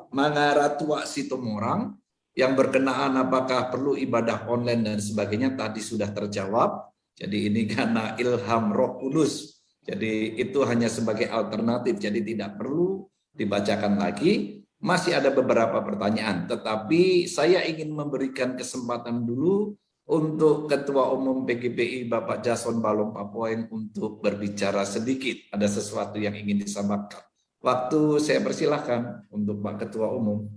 Mangaratua Sitomorang, yang berkenaan apakah perlu ibadah online dan sebagainya tadi sudah terjawab. Jadi ini karena ilham Roh Kudus. Jadi itu hanya sebagai alternatif, jadi tidak perlu dibacakan lagi. Masih ada beberapa pertanyaan, tetapi saya ingin memberikan kesempatan dulu untuk Ketua Umum PGPI Bapak Jason Balong Papoeng untuk berbicara sedikit. Ada sesuatu yang ingin disampaikan. Waktu saya persilahkan untuk Pak Ketua Umum.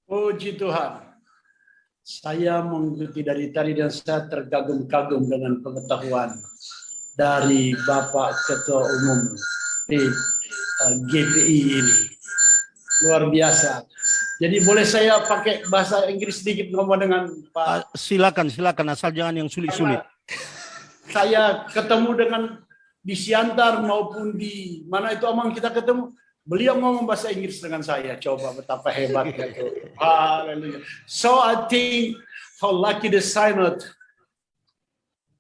Puji Tuhan. Saya mengikuti dari tadi dan saya terkagum-kagum dengan pengetahuan dari Bapak Ketua Umum GPI ini. Luar biasa. Jadi boleh saya pakai bahasa Inggris sedikit ngomong dengan Pak? Silakan, asal jangan yang sulit-sulit. Saya ketemu dengan di Siantar maupun di mana itu Amang kita ketemu. Beliau ngomong bahasa Inggris dengan saya. Coba betapa hebatnya itu. Haleluya. So I think how lucky the synod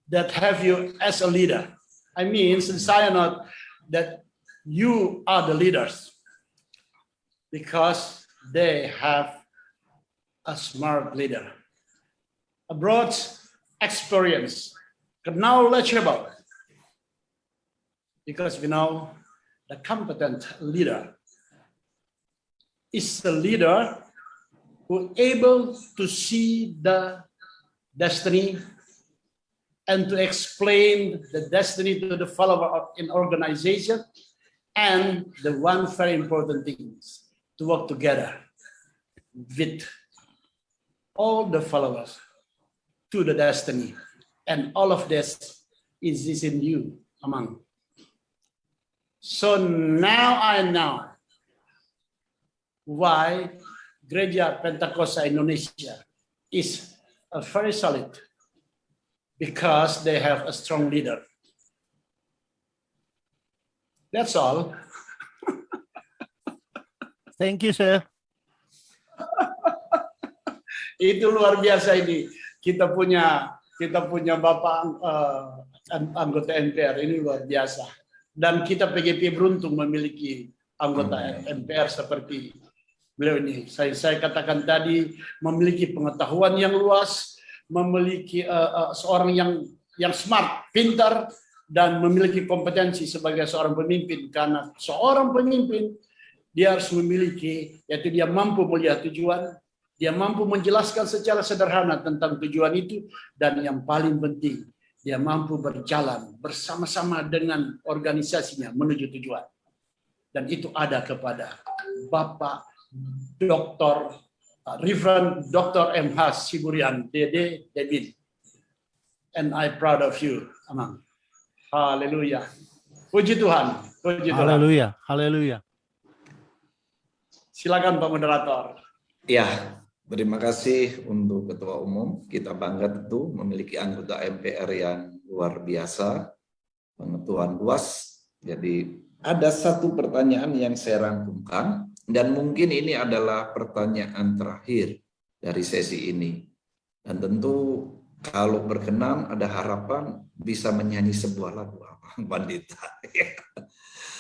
that have you as a leader. I mean, the synod that you are the leaders because they have a smart leader, a broad experience, knowledgeable, because we know the competent leader is the leader who able to see the destiny and to explain the destiny to the follower in organization, and the one very important thing is to work together with all the followers to the destiny, and all of this is in you, Amang. So now I know why Gereja Pentakosta Indonesia is a very solid, because they have a strong leader. That's all. Thank you, sir. Itu luar biasa ini. Kita punya Bapak anggota MPR ini luar biasa. Dan kita PGP beruntung memiliki anggota MPR seperti beliau ini. Saya katakan tadi, memiliki pengetahuan yang luas, memiliki seorang yang smart, pintar, dan memiliki kompetensi sebagai seorang pemimpin. Karena seorang pemimpin, dia harus memiliki, yaitu dia mampu melihat tujuan, dia mampu menjelaskan secara sederhana tentang tujuan itu, dan yang paling penting, dia mampu berjalan bersama-sama dengan organisasinya menuju tujuan. Dan itu ada kepada Bapak Dr. Reverend Dr. M. Has Siburian, Dede Debin. And I'm proud of you, Amang. Haleluya. Puji Tuhan. Puji Tuhan. Haleluya. Haleluya. Silakan Pak Moderator. Ya, terima kasih untuk Ketua Umum. Kita bangga tentu memiliki anggota MPR yang luar biasa, pengetahuan luas. Jadi ada satu pertanyaan yang saya rangkumkan, dan mungkin ini adalah pertanyaan terakhir dari sesi ini. Dan tentu kalau berkenan ada harapan bisa menyanyi sebuah lagu Pandita.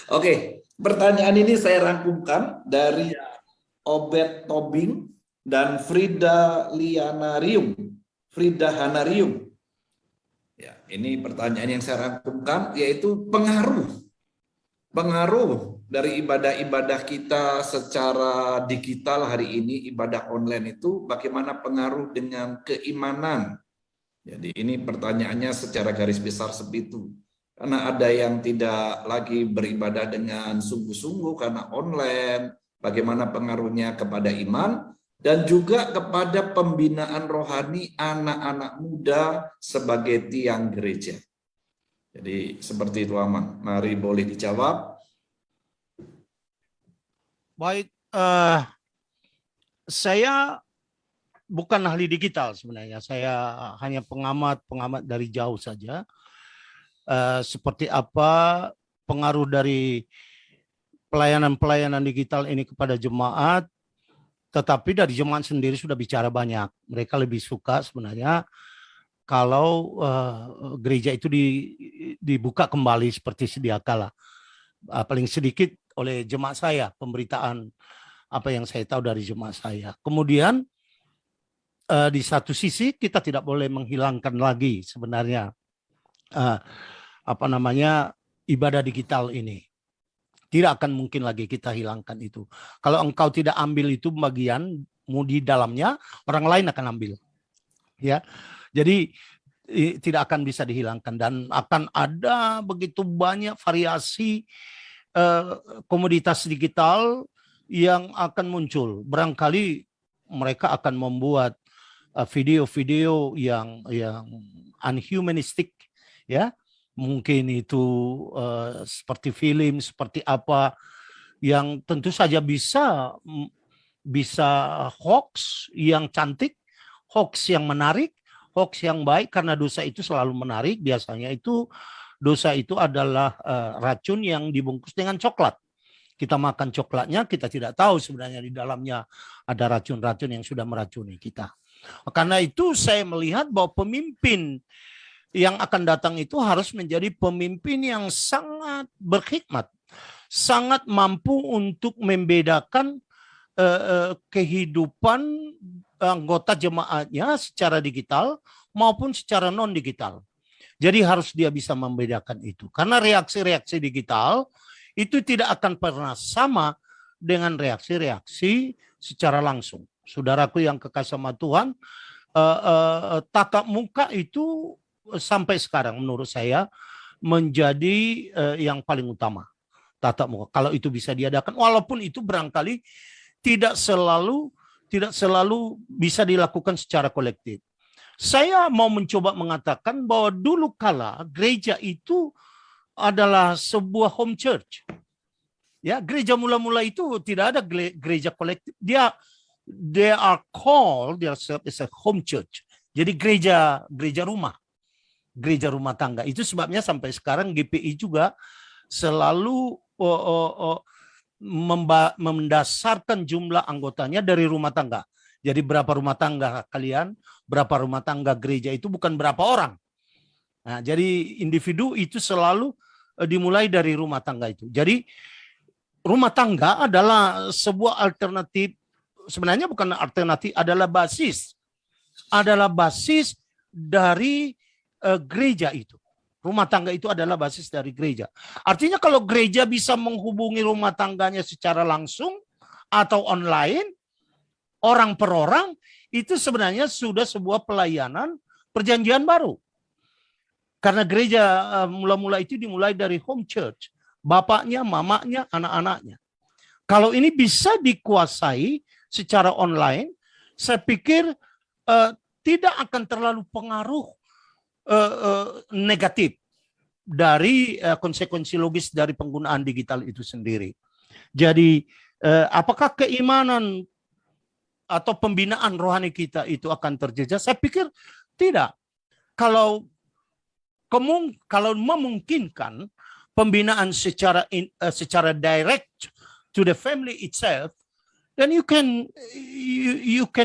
Oke, pertanyaan ini saya rangkumkan dari Obed Tobing dan Frida Lianarium. Frida Hanarium. Ya, ini pertanyaan yang saya rangkumkan, yaitu pengaruh dari ibadah-ibadah kita secara digital hari ini, ibadah online itu bagaimana pengaruh dengan keimanan. Jadi ini pertanyaannya secara garis besar seperti itu. Karena ada yang tidak lagi beribadah dengan sungguh-sungguh karena online, bagaimana pengaruhnya kepada iman, dan juga kepada pembinaan rohani anak-anak muda sebagai tiang gereja. Jadi seperti itu, Aman. Mari boleh dijawab. Baik, saya bukan ahli digital sebenarnya. Saya hanya pengamat dari jauh saja. Seperti apa pengaruh dari pelayanan digital ini kepada jemaat, tetapi dari jemaat sendiri sudah bicara banyak. Mereka lebih suka sebenarnya kalau gereja itu dibuka kembali seperti sedia kala. Paling sedikit oleh jemaat saya, pemberitaan apa yang saya tahu dari jemaat saya. Kemudian di satu sisi kita tidak boleh menghilangkan lagi sebenarnya ibadah digital ini. Tidak akan mungkin lagi kita hilangkan itu. Kalau engkau tidak ambil itu bagianmu di dalamnya, orang lain akan ambil. Ya, jadi tidak akan bisa dihilangkan dan akan ada begitu banyak variasi komoditas digital yang akan muncul. Barangkali mereka akan membuat video-video yang unhumanistic, ya. Mungkin itu seperti film, seperti apa yang tentu saja bisa hoax yang cantik, hoax yang menarik, hoax yang baik, karena dosa itu selalu menarik. Biasanya itu dosa itu adalah racun yang dibungkus dengan coklat. Kita makan coklatnya, kita tidak tahu sebenarnya di dalamnya ada racun-racun yang sudah meracuni kita. Karena itu saya melihat bahwa pemimpin yang akan datang itu harus menjadi pemimpin yang sangat berkhidmat, sangat mampu untuk membedakan kehidupan anggota jemaatnya secara digital maupun secara non-digital. Jadi harus dia bisa membedakan itu. Karena reaksi-reaksi digital itu tidak akan pernah sama dengan reaksi-reaksi secara langsung. Saudaraku yang kekasih sama Tuhan, tatap muka itu sampai sekarang menurut saya menjadi yang paling utama. Tatap muka, kalau itu bisa diadakan, walaupun itu barangkali tidak selalu bisa dilakukan secara kolektif. Saya mau mencoba mengatakan bahwa dulu kala gereja itu adalah sebuah home church. Ya, gereja mula-mula itu tidak ada gereja kolektif. They are called as a home church. Jadi gereja rumah. Gereja rumah tangga. Itu sebabnya sampai sekarang GPI juga selalu mendasarkan jumlah anggotanya dari rumah tangga. Jadi berapa rumah tangga kalian, berapa rumah tangga gereja itu bukan berapa orang. Nah, jadi individu itu selalu dimulai dari rumah tangga itu. Jadi rumah tangga adalah sebuah alternatif, sebenarnya bukan alternatif, adalah basis dari gereja itu. Rumah tangga itu adalah basis dari gereja. Artinya kalau gereja bisa menghubungi rumah tangganya secara langsung atau online, orang per orang, itu sebenarnya sudah sebuah pelayanan perjanjian baru. Karena gereja mula-mula itu dimulai dari home church. Bapaknya, mamanya, anak-anaknya. Kalau ini bisa dikuasai secara online, saya pikir tidak akan terlalu pengaruh negatif dari konsekuensi logis dari penggunaan digital itu sendiri. Jadi apakah keimanan atau pembinaan rohani kita itu akan terjejas? Saya pikir tidak. Kalau memungkinkan pembinaan secara direct to the family itself, then you can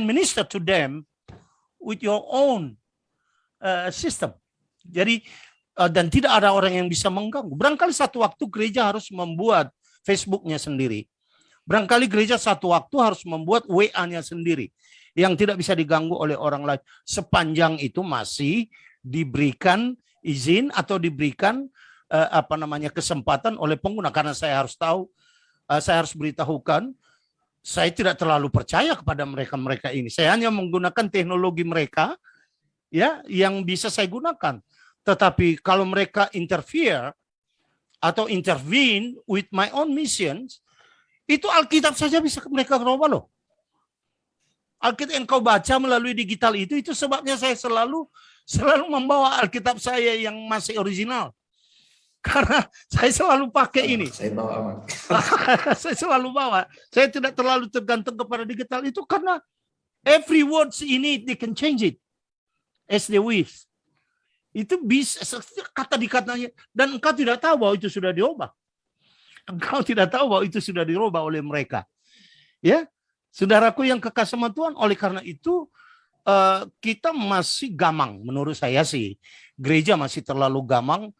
minister to them with your own system. Jadi dan tidak ada orang yang bisa mengganggu. Barangkali satu waktu gereja harus membuat Facebooknya sendiri. Barangkali gereja satu waktu harus membuat WA-nya sendiri yang tidak bisa diganggu oleh orang lain. Sepanjang itu masih diberikan izin atau diberikan kesempatan oleh pengguna. Karena saya harus tahu, saya harus beritahukan, saya tidak terlalu percaya kepada mereka ini. Saya hanya menggunakan teknologi mereka, ya, yang bisa saya gunakan. Tetapi kalau mereka interfere atau intervene with my own missions, itu Alkitab saja bisa mereka rubah loh. Alkitab yang kau baca melalui digital itu sebabnya saya selalu membawa Alkitab saya yang masih original. Karena saya selalu pakai ini. Saya bawa aman. Saya selalu bawa. Saya tidak terlalu tergantung kepada digital itu karena every words ini they can change it as they wish. Itu bisa kata dikatanya, dan engkau tidak tahu bahwa itu sudah diubah. Engkau tidak tahu bahwa itu sudah dirubah oleh mereka. Ya, saudaraku yang kekasih sama Tuhan, oleh karena itu kita masih gamang, menurut saya sih. Gereja masih terlalu gamang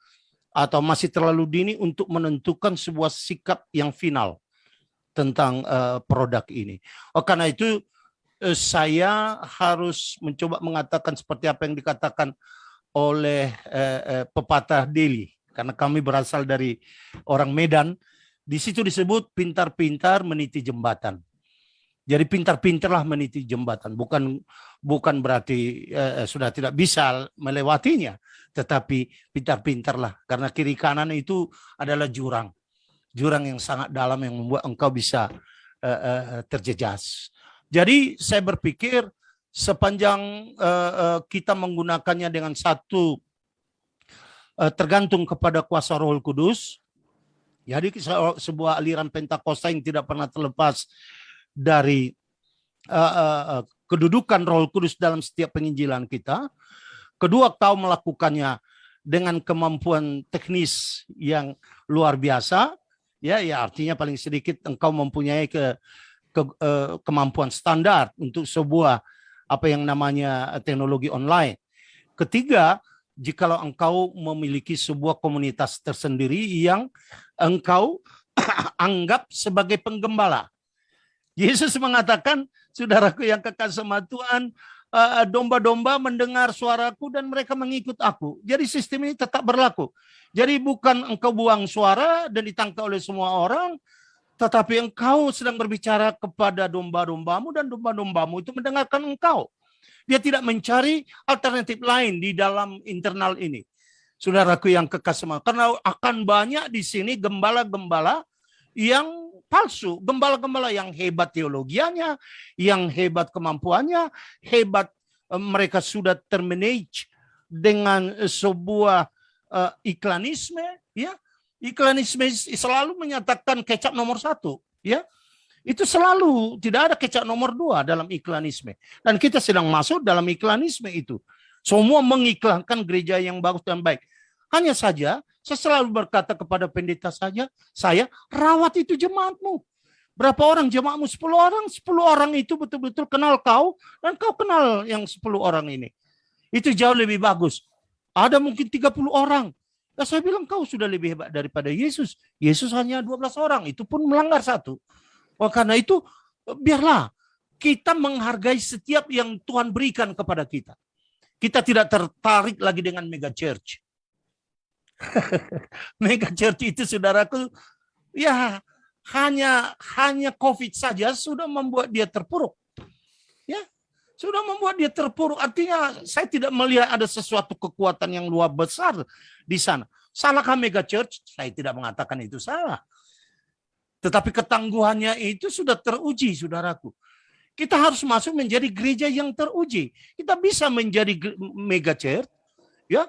atau masih terlalu dini untuk menentukan sebuah sikap yang final tentang produk ini. Karena itu saya harus mencoba mengatakan seperti apa yang dikatakan oleh pepatah Delhi, karena kami berasal dari orang Medan. Di situ disebut pintar-pintar meniti jembatan. Jadi pintar-pintarlah meniti jembatan, bukan berarti sudah tidak bisa melewatinya, tetapi pintar-pintarlah, karena kiri kanan itu adalah jurang yang sangat dalam yang membuat engkau bisa terjejas. Jadi saya berpikir sepanjang kita menggunakannya dengan satu tergantung kepada kuasa Roh Kudus. Jadi sebuah aliran Pentakosta yang tidak pernah terlepas dari kedudukan Roh Kudus dalam setiap penginjilan kita. Kedua, kau melakukannya dengan kemampuan teknis yang luar biasa. Ya artinya paling sedikit engkau mempunyai kemampuan standar untuk sebuah apa yang namanya teknologi online. Ketiga, jikalau engkau memiliki sebuah komunitas tersendiri yang engkau anggap sebagai penggembala. Yesus mengatakan, saudaraku yang kekasih sama Tuhan, domba-domba mendengar suaraku dan mereka mengikut aku. Jadi sistem ini tetap berlaku. Jadi bukan engkau buang suara dan ditangkap oleh semua orang, tetapi engkau sedang berbicara kepada domba-dombamu dan domba-dombamu itu mendengarkan engkau. Dia tidak mencari alternatif lain di dalam internal ini. Saudaraku yang kekasih, karena akan banyak di sini gembala-gembala yang palsu, gembala-gembala yang hebat teologianya, yang hebat kemampuannya, hebat mereka sudah termanage dengan sebuah iklanisme, ya. Iklanisme selalu menyatakan kecap nomor 1, ya. Itu selalu tidak ada kecap nomor 2 dalam iklanisme. Dan kita sedang masuk dalam iklanisme itu. Semua mengiklankan gereja yang bagus dan baik. Hanya saja saya selalu berkata kepada pendeta saya rawat itu jemaatmu. Berapa orang jemaatmu? 10 orang. 10 orang itu betul-betul kenal kau dan kau kenal yang 10 orang ini. Itu jauh lebih bagus. Ada mungkin 30 orang. Nah, saya bilang kau sudah lebih hebat daripada Yesus. Yesus hanya 12 orang, itu pun melanggar 1. Karena itu biarlah kita menghargai setiap yang Tuhan berikan kepada kita. Kita tidak tertarik lagi dengan mega church. Mega church itu, saudaraku, ya hanya COVID saja sudah membuat dia terpuruk. Ya, sudah membuat dia terpuruk. Artinya saya tidak melihat ada sesuatu kekuatan yang luar besar di sana. Salahkah mega church? Saya tidak mengatakan itu salah. Tetapi ketangguhannya itu sudah teruji, saudaraku. Kita harus masuk menjadi gereja yang teruji. Kita bisa menjadi mega church, ya,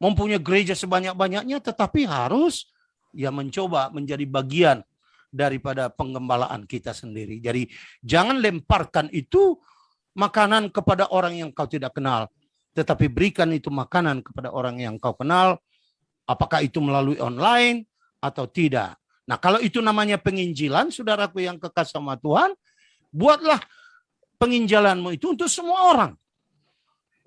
mempunyai gereja sebanyak-banyaknya, tetapi harus ya mencoba menjadi bagian daripada penggembalaan kita sendiri. Jadi jangan lemparkan itu makanan kepada orang yang kau tidak kenal, tetapi berikan itu makanan kepada orang yang kau kenal, apakah itu melalui online atau tidak. Nah, kalau itu namanya penginjilan, saudaraku yang kekasih sama Tuhan, buatlah penginjilanmu itu untuk semua orang.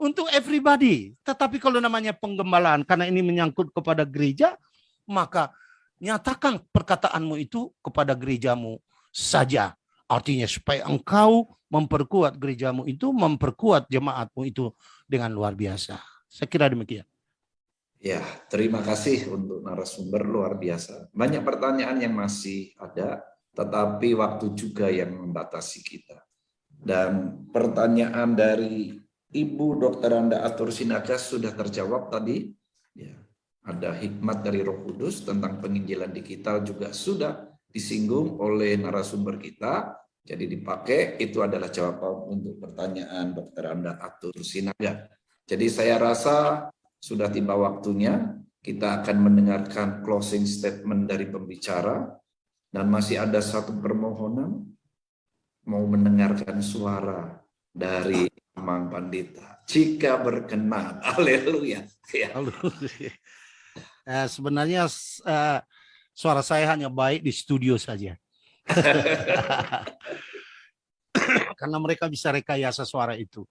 untuk everybody. Tetapi kalau namanya penggembalaan, karena ini menyangkut kepada gereja, maka nyatakan perkataanmu itu kepada gerejamu saja. Artinya supaya engkau memperkuat gerejamu itu, memperkuat jemaatmu itu dengan luar biasa. Saya kira demikian. Ya, terima kasih untuk narasumber luar biasa. Banyak pertanyaan yang masih ada, tetapi waktu juga yang membatasi kita. Dan pertanyaan dari Ibu Dr. Anda Atur Sinaga sudah terjawab tadi. Ya, ada hikmat dari Roh Kudus tentang penginjilan digital juga sudah disinggung oleh narasumber kita. Jadi dipakai, itu adalah jawaban untuk pertanyaan Dr. Anda Atur Sinaga. Jadi saya rasa sudah tiba waktunya kita akan mendengarkan closing statement dari pembicara, dan masih ada satu permohonan mau mendengarkan suara dari Amang Pandita jika berkenan. Haleluya. Ya. Sebenarnya suara saya hanya baik di studio saja. Karena mereka bisa rekayasa suara itu.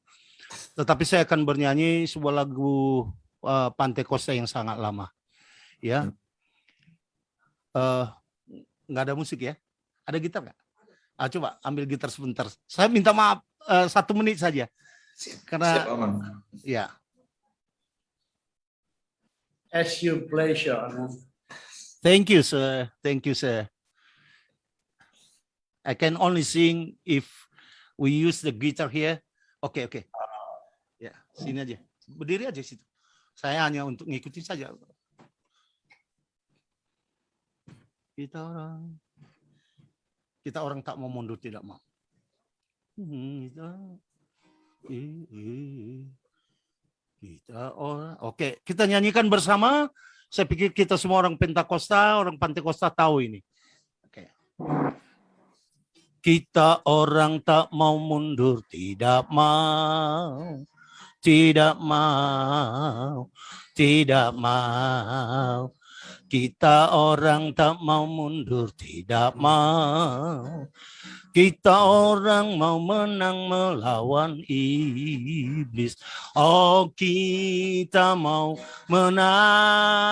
Tetapi saya akan bernyanyi sebuah lagu Pantai Costa yang sangat lama, ya. Nggak ada musik ya? Ada gitar nggak? Coba ambil gitar sebentar. Saya minta maaf 1 menit saja, karena Siap, Amang. ya. As you pleasure. Thank you, sir. Thank you, sir. I can only sing if we use the guitar here. Oke. Ya, sini aja. Berdiri aja situ. Saya hanya untuk ngikutin saja. Kita orang tak mau mundur, tidak mau. Kita orang. Oke, kita nyanyikan bersama. Saya pikir kita semua orang Pentakosta, orang Pantai Costa tahu ini. Oke. Kita orang tak mau mundur, tidak mau. Tidak mau, tidak mau. Kita orang tak mau mundur, tidak mau. Kita orang mau menang melawan iblis. Oh, kita mau menang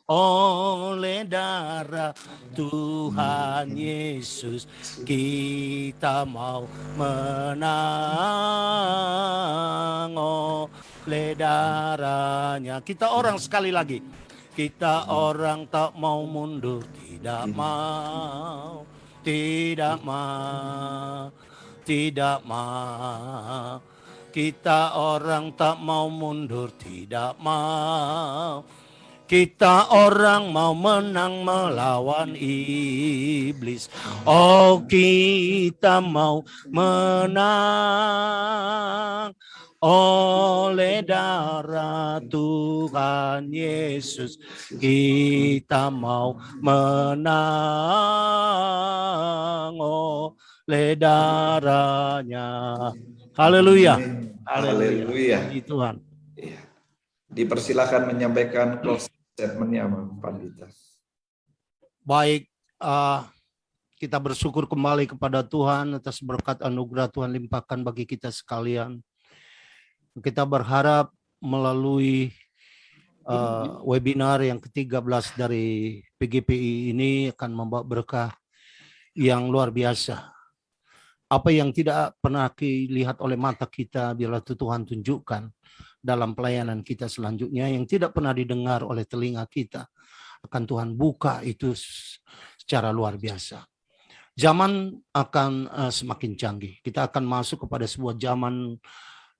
oleh darah Tuhan Yesus. Kita mau menang oleh darahnya. Kita orang sekali lagi. Kita orang tak mau mundur, tidak mau. Tidak mau, tidak mau. Kita orang tak mau mundur, tidak mau. Kita orang mau menang melawan iblis. Oh, kita mau menang oleh darah Tuhan Yesus. Kita mau menang oleh darahnya. Haleluya. Haleluya. Puji Tuhan. Ya. Dipersilakan menyampaikan closing statement-nya, Amang Pandita. Baik, kita bersyukur kembali kepada Tuhan atas berkat anugerah Tuhan limpahkan bagi kita sekalian. Kita berharap melalui webinar yang ke-13 dari PGPI ini akan membawa berkah yang luar biasa. Apa yang tidak pernah dilihat oleh mata kita, biarlah Tuhan tunjukkan dalam pelayanan kita selanjutnya. Yang tidak pernah didengar oleh telinga kita, akan Tuhan buka itu secara luar biasa. Zaman akan semakin canggih. Kita akan masuk kepada sebuah zaman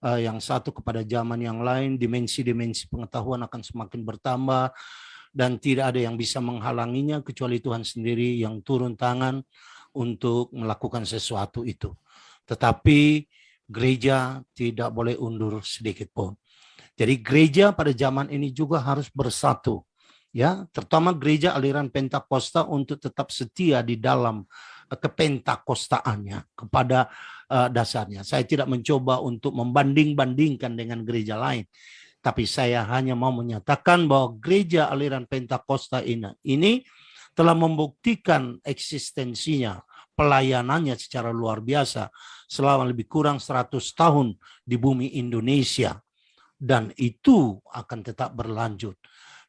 yang satu kepada zaman yang lain. Dimensi-dimensi pengetahuan akan semakin bertambah, dan tidak ada yang bisa menghalanginya kecuali Tuhan sendiri yang turun tangan untuk melakukan sesuatu itu. Tetapi gereja tidak boleh undur sedikit pun. Jadi gereja pada zaman ini juga harus bersatu, ya, terutama gereja aliran Pentakosta untuk tetap setia di dalam kepentakostaannya kepada dasarnya. Saya tidak mencoba untuk membanding-bandingkan dengan gereja lain, tapi saya hanya mau menyatakan bahwa gereja aliran Pentakosta ini telah membuktikan eksistensinya, pelayanannya secara luar biasa selama lebih kurang 100 tahun di bumi Indonesia. Dan itu akan tetap berlanjut.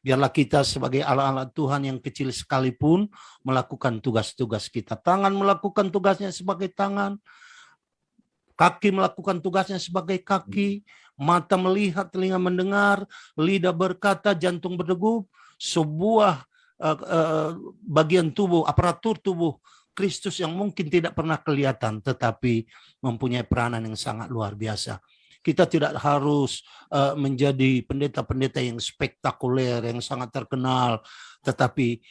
Biarlah kita sebagai anak-anak Tuhan yang kecil sekalipun melakukan tugas-tugas kita. Tangan melakukan tugasnya sebagai tangan, kaki melakukan tugasnya sebagai kaki, mata melihat, telinga mendengar, lidah berkata, jantung berdegup. Sebuah bagian tubuh, aparatur tubuh Kristus yang mungkin tidak pernah kelihatan, tetapi mempunyai peranan yang sangat luar biasa. Kita tidak harus menjadi pendeta-pendeta yang spektakuler, yang sangat terkenal. Tetapi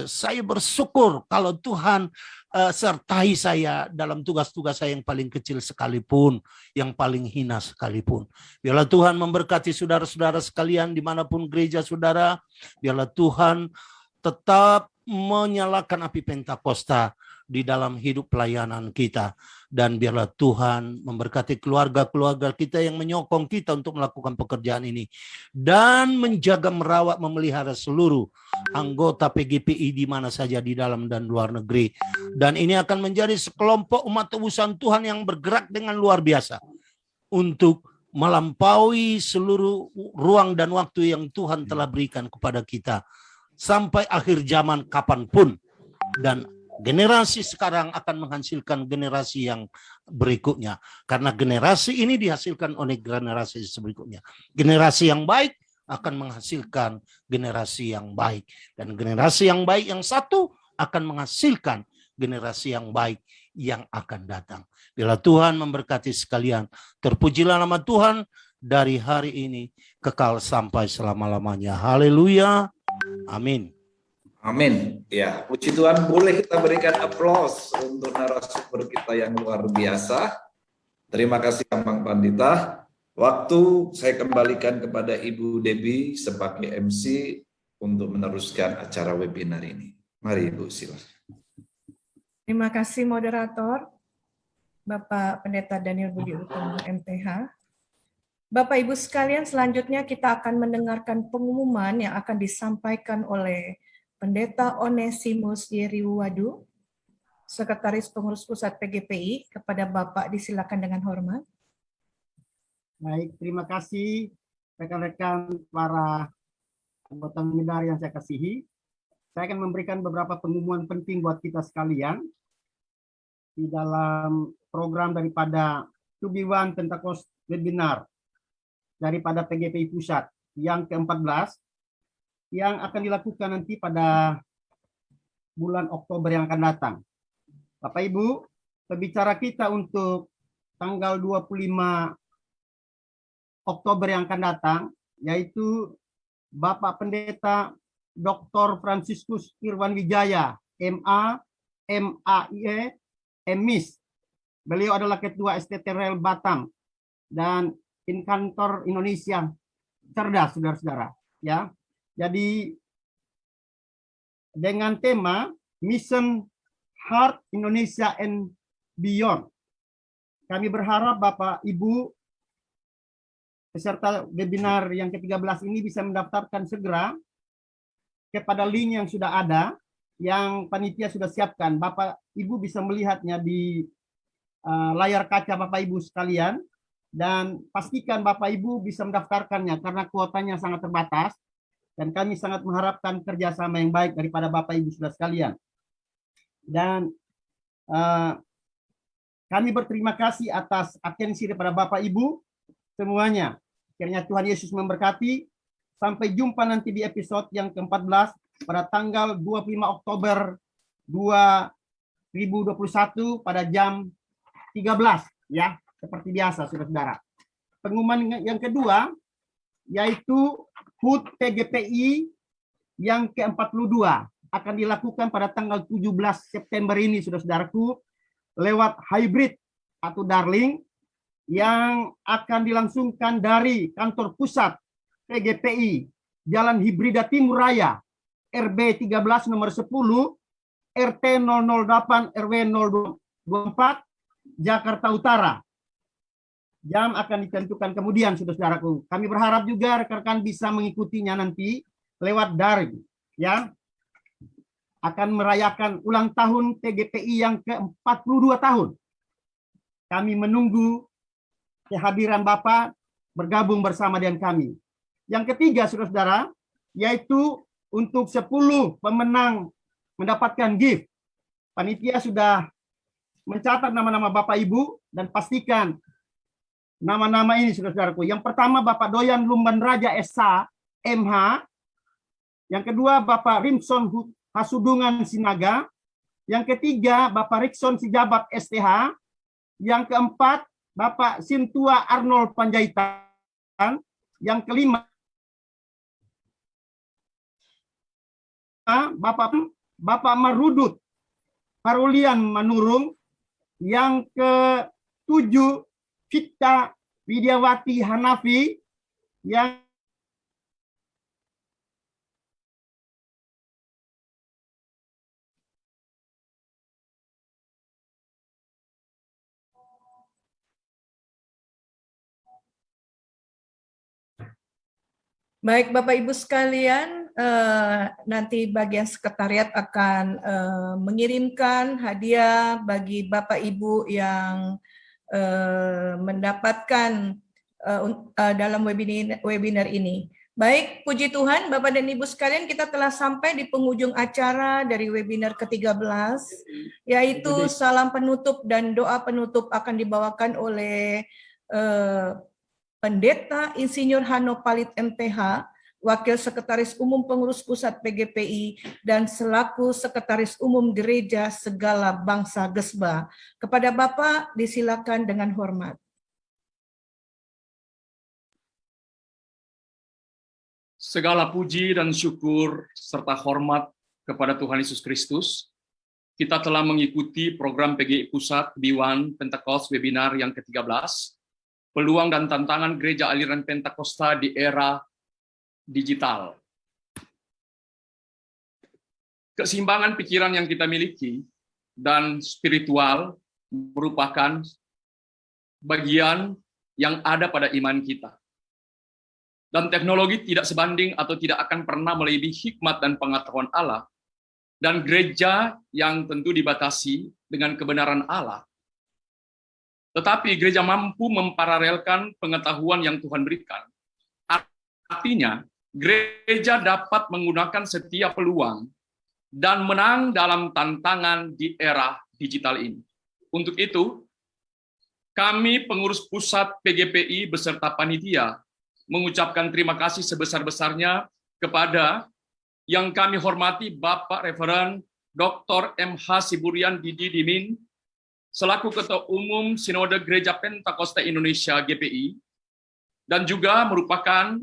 saya bersyukur kalau Tuhan sertai saya dalam tugas-tugas saya yang paling kecil sekalipun, yang paling hina sekalipun. Biarlah Tuhan memberkati saudara-saudara sekalian dimanapun gereja saudara. Biarlah Tuhan tetap menyalakan api Pentakosta di dalam hidup pelayanan kita. Dan biarlah Tuhan memberkati keluarga-keluarga kita yang menyokong kita untuk melakukan pekerjaan ini. Dan menjaga, merawat, memelihara seluruh anggota PGPI di mana saja di dalam dan luar negeri. Dan ini akan menjadi sekelompok umat tebusan Tuhan yang bergerak dengan luar biasa untuk melampaui seluruh ruang dan waktu yang Tuhan telah berikan kepada kita sampai akhir zaman kapanpun. Dan generasi sekarang akan menghasilkan generasi yang berikutnya. Karena generasi ini dihasilkan oleh generasi berikutnya. Generasi yang baik akan menghasilkan generasi yang baik. Dan generasi yang baik yang satu akan menghasilkan generasi yang baik yang akan datang. Bila Tuhan memberkati sekalian, terpujilah nama Tuhan dari hari ini kekal sampai selama-lamanya. Haleluya. Amin. Amin. Ya, puji Tuhan, boleh kita berikan aplaus untuk narasumber kita yang luar biasa. Terima kasih Bang Pandita. Waktu saya kembalikan kepada Ibu Debbie sebagai MC untuk meneruskan acara webinar ini. Mari Ibu, silakan. Terima kasih moderator, Bapak Pendeta Daniel Budi Utomo MPH. Bapak Ibu sekalian, selanjutnya kita akan mendengarkan pengumuman yang akan disampaikan oleh Pendeta Onesimus Yeriwadu, Sekretaris Pengurus Pusat PGPI. Kepada Bapak disilakan dengan hormat. Baik, terima kasih rekan-rekan para anggota webinar yang saya kasihi. Saya akan memberikan beberapa pengumuman penting buat kita sekalian di dalam program daripada To Be One Pentecost Webinar daripada PGPI Pusat yang ke-14 yang akan dilakukan nanti pada bulan Oktober yang akan datang. Bapak Ibu, pembicara kita untuk tanggal 25 Oktober yang akan datang yaitu Bapak Pendeta Dr. Franciscus Irwan Wijaya, MA, MAIE, MMis. Beliau adalah Ketua STTRL Batam dan Inkantor Indonesia Cerdas, saudara-saudara. Ya, jadi dengan tema Mission Heart Indonesia and Beyond. Kami berharap Bapak Ibu peserta webinar yang ke-13 ini bisa mendaftarkan segera kepada link yang sudah ada, yang panitia sudah siapkan. Bapak Ibu bisa melihatnya di layar kaca Bapak Ibu sekalian, dan pastikan Bapak Ibu bisa mendaftarkannya karena kuotanya sangat terbatas, dan kami sangat mengharapkan kerjasama yang baik daripada Bapak Ibu sudah sekalian. Dan kami berterima kasih atas atensi daripada Bapak Ibu semuanya. Kiranya Tuhan Yesus memberkati. Sampai jumpa nanti di episode yang ke-14 pada tanggal 25 Oktober 2021 pada jam 13 ya, seperti biasa saudara-saudara. Pengumuman yang kedua yaitu HUT PGPI yang ke-42 akan dilakukan pada tanggal 17 September ini saudara-saudaraku lewat hybrid atau daring yang akan dilangsungkan dari kantor pusat PGPI Jalan Hibrida Timur Raya RB 13 nomor 10 RT 008 RW 024 Jakarta Utara. Jam akan ditentukan kemudian saudara-saudaraku. Kami berharap juga rekan-rekan bisa mengikutinya nanti lewat daring ya. Akan merayakan ulang tahun PGPI yang ke-42 tahun. kami menunggu kehadiran Bapak bergabung bersama dengan kami. Yang ketiga, saudara-saudara, yaitu untuk 10 pemenang mendapatkan gift. Panitia sudah mencatat nama-nama Bapak Ibu dan pastikan nama-nama ini, saudara-saudaraku. Yang pertama, Bapak Doyan Lumban Raja SH, MH. Yang kedua, Bapak Rimson Hasudungan Sinaga. Yang ketiga, Bapak Rikson Sijabat STH. Yang keempat, Bapak Sintua Arnold Panjaitan. Yang kelima, Bapak Marudut Parulian Manurung. Yang ketujuh, Vita Widiawati Hanafi. Yang Baik, Bapak Ibu sekalian, nanti bagian sekretariat akan mengirimkan hadiah bagi Bapak Ibu yang mendapatkan dalam webinar ini. Baik, puji Tuhan, Bapak dan Ibu sekalian, kita telah sampai di penghujung acara dari webinar ke-13, yaitu salam penutup dan doa penutup akan dibawakan oleh Pendeta Insinyur Hano Palit MTH, Wakil Sekretaris Umum Pengurus Pusat PGPI, dan selaku Sekretaris Umum Gereja Segala Bangsa Gesba. Kepada Bapak, disilakan dengan hormat. Segala puji dan syukur serta hormat kepada Tuhan Yesus Kristus. Kita telah mengikuti program PGI Pusat B1 Pentecost Webinar yang ke-13. Peluang dan tantangan gereja aliran Pentakosta di era digital. Keseimbangan pikiran yang kita miliki dan spiritual merupakan bagian yang ada pada iman kita. Dan teknologi tidak sebanding atau tidak akan pernah melebihi hikmat dan pengetahuan Allah. Dan gereja yang tentu dibatasi dengan kebenaran Allah. Tetapi gereja mampu memparalelkan pengetahuan yang Tuhan berikan. Artinya, gereja dapat menggunakan setiap peluang dan menang dalam tantangan di era digital ini. Untuk itu, kami pengurus pusat PGPI beserta panitia mengucapkan terima kasih sebesar-besarnya kepada yang kami hormati Bapak Referen Dr. MH Siburian Didi Dimin, selaku Ketua Umum Sinode Gereja Pentakosta Indonesia GPI, dan juga merupakan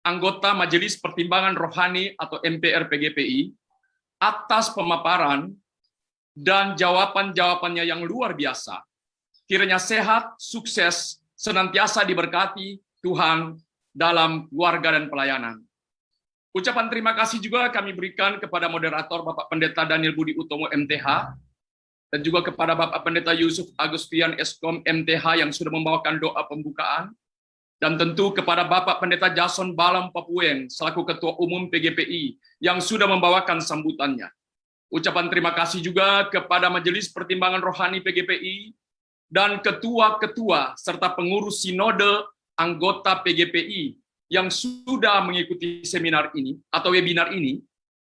anggota Majelis Pertimbangan Rohani atau MPR PGPI, atas pemaparan dan jawaban-jawabannya yang luar biasa. Kiranya sehat, sukses, senantiasa diberkati Tuhan dalam keluarga dan pelayanan. Ucapan terima kasih juga kami berikan kepada moderator Bapak Pendeta Daniel Budi Utomo MTH, dan juga kepada Bapak Pendeta Yusuf Agustian Eskom MTH yang sudah membawakan doa pembukaan, dan tentu kepada Bapak Pendeta Jason Balam Papueng selaku Ketua Umum PGPI yang sudah membawakan sambutannya. Ucapan terima kasih juga kepada Majelis Pertimbangan Rohani PGPI dan ketua-ketua serta pengurus sinode anggota PGPI yang sudah mengikuti seminar ini atau webinar ini.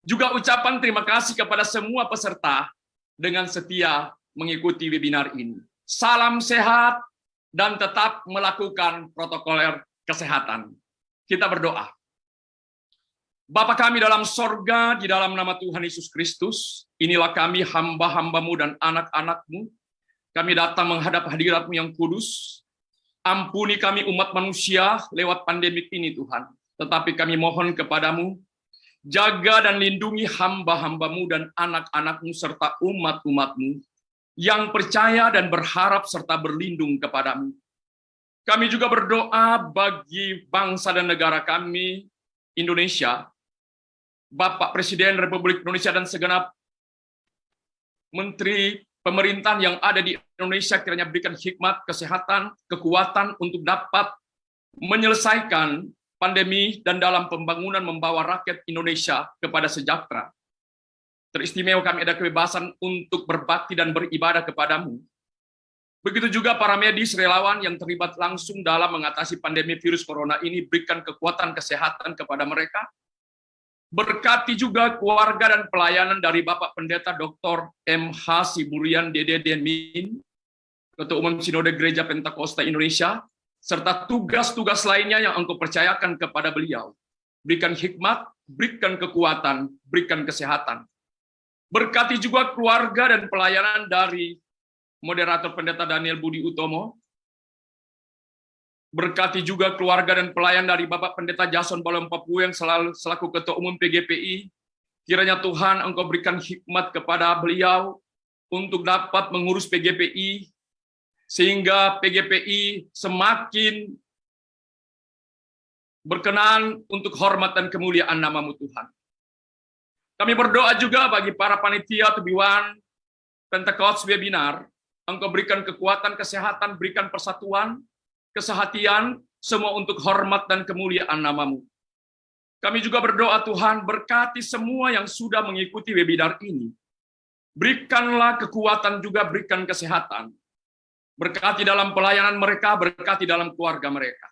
Juga ucapan terima kasih kepada semua peserta dengan setia mengikuti webinar ini. Salam sehat dan tetap melakukan protokol kesehatan. Kita berdoa. Bapa kami dalam sorga, di dalam nama Tuhan Yesus Kristus, inilah kami hamba-hambamu dan anak-anakmu. Kami datang menghadap hadirat-Mu yang kudus. Ampuni kami umat manusia lewat pandemik ini Tuhan. Tetapi kami mohon kepadamu, jaga dan lindungi hamba-hambamu dan anak-anakmu serta umat-umatmu yang percaya dan berharap serta berlindung kepadamu. Kami juga berdoa bagi bangsa dan negara kami, Indonesia, Bapak Presiden Republik Indonesia dan segenap Menteri Pemerintahan yang ada di Indonesia, kiranya berikan hikmat, kesehatan, kekuatan untuk dapat menyelesaikan pandemi dan dalam pembangunan membawa rakyat Indonesia kepada sejahtera. Teristimewa kami ada kebebasan untuk berbakti dan beribadah kepadamu. Begitu juga para medis relawan yang terlibat langsung dalam mengatasi pandemi virus corona ini, berikan kekuatan kesehatan kepada mereka. Berkati juga keluarga dan pelayanan dari Bapak Pendeta Dr. M.H. Siburian D.D. Min, Ketua Umum Sinode Gereja Pentakosta Indonesia, serta tugas-tugas lainnya yang Engkau percayakan kepada beliau. Berikan hikmat, berikan kekuatan, berikan kesehatan. Berkati juga keluarga dan pelayanan dari Moderator Pendeta Daniel Budi Utomo. Berkati juga keluarga dan pelayan dari Bapak Pendeta Jason Balom Papua yang selaku Ketua Umum PGPI. Kiranya Tuhan Engkau berikan hikmat kepada beliau untuk dapat mengurus PGPI, sehingga PGPI semakin berkenan untuk hormat dan kemuliaan nama-Mu Tuhan. Kami berdoa juga bagi para panitia Tubiwan Pentecost Webinar. Engkau berikan kekuatan kesehatan, berikan persatuan, kesehatian, semua untuk hormat dan kemuliaan nama-Mu. Kami juga berdoa Tuhan, berkati semua yang sudah mengikuti webinar ini. Berikanlah kekuatan juga, berikan kesehatan. Berkati dalam pelayanan mereka, berkati dalam keluarga mereka.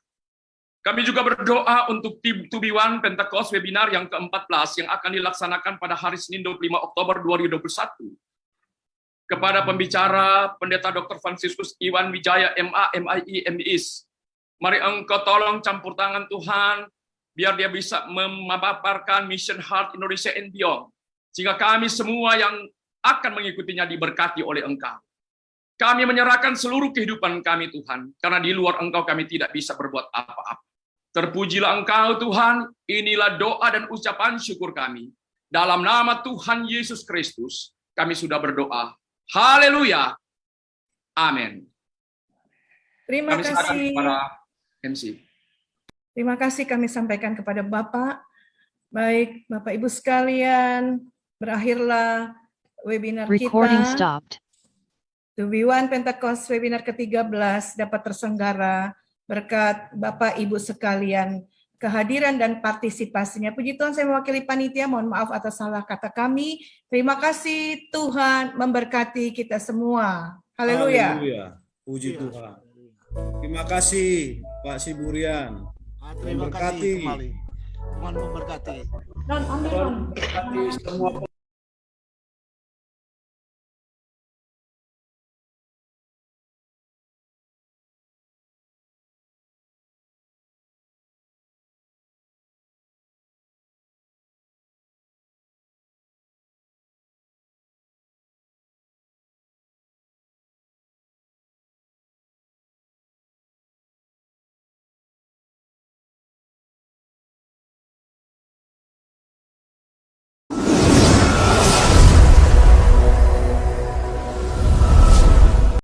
Kami juga berdoa untuk Tubiwan Pentecost Webinar yang ke-14 yang akan dilaksanakan pada hari Senin 25 Oktober 2021. Kepada pembicara Pendeta Dr. Franciscus Iwan Wijaya MA, MII, MIS. Mari Engkau tolong campur tangan Tuhan, biar dia bisa memaparkan Mission Heart Indonesia and Beyond. Sehingga kami semua yang akan mengikutinya diberkati oleh Engkau. Kami menyerahkan seluruh kehidupan kami Tuhan, karena di luar Engkau kami tidak bisa berbuat apa-apa. Terpujilah Engkau Tuhan, inilah doa dan ucapan syukur kami. Dalam nama Tuhan Yesus Kristus, kami sudah berdoa. Haleluya. Amin. Terima Kami silakan kasih. kepada MC. Terima kasih kami sampaikan kepada Bapak. Baik, Bapak Ibu sekalian, berakhirlah webinar Recording kita. stopped. Tubiwan Pentecost webinar ke-13 dapat terselenggara berkat Bapak Ibu sekalian kehadiran dan partisipasinya. Puji Tuhan, saya mewakili panitia, mohon maaf atas salah kata kami. Terima kasih, Tuhan memberkati kita semua. Haleluya. Puji Tuhan. Terima kasih Pak Siburian. Terima Memberkati. kasih kembali. Tuhan memberkati. Berkati semua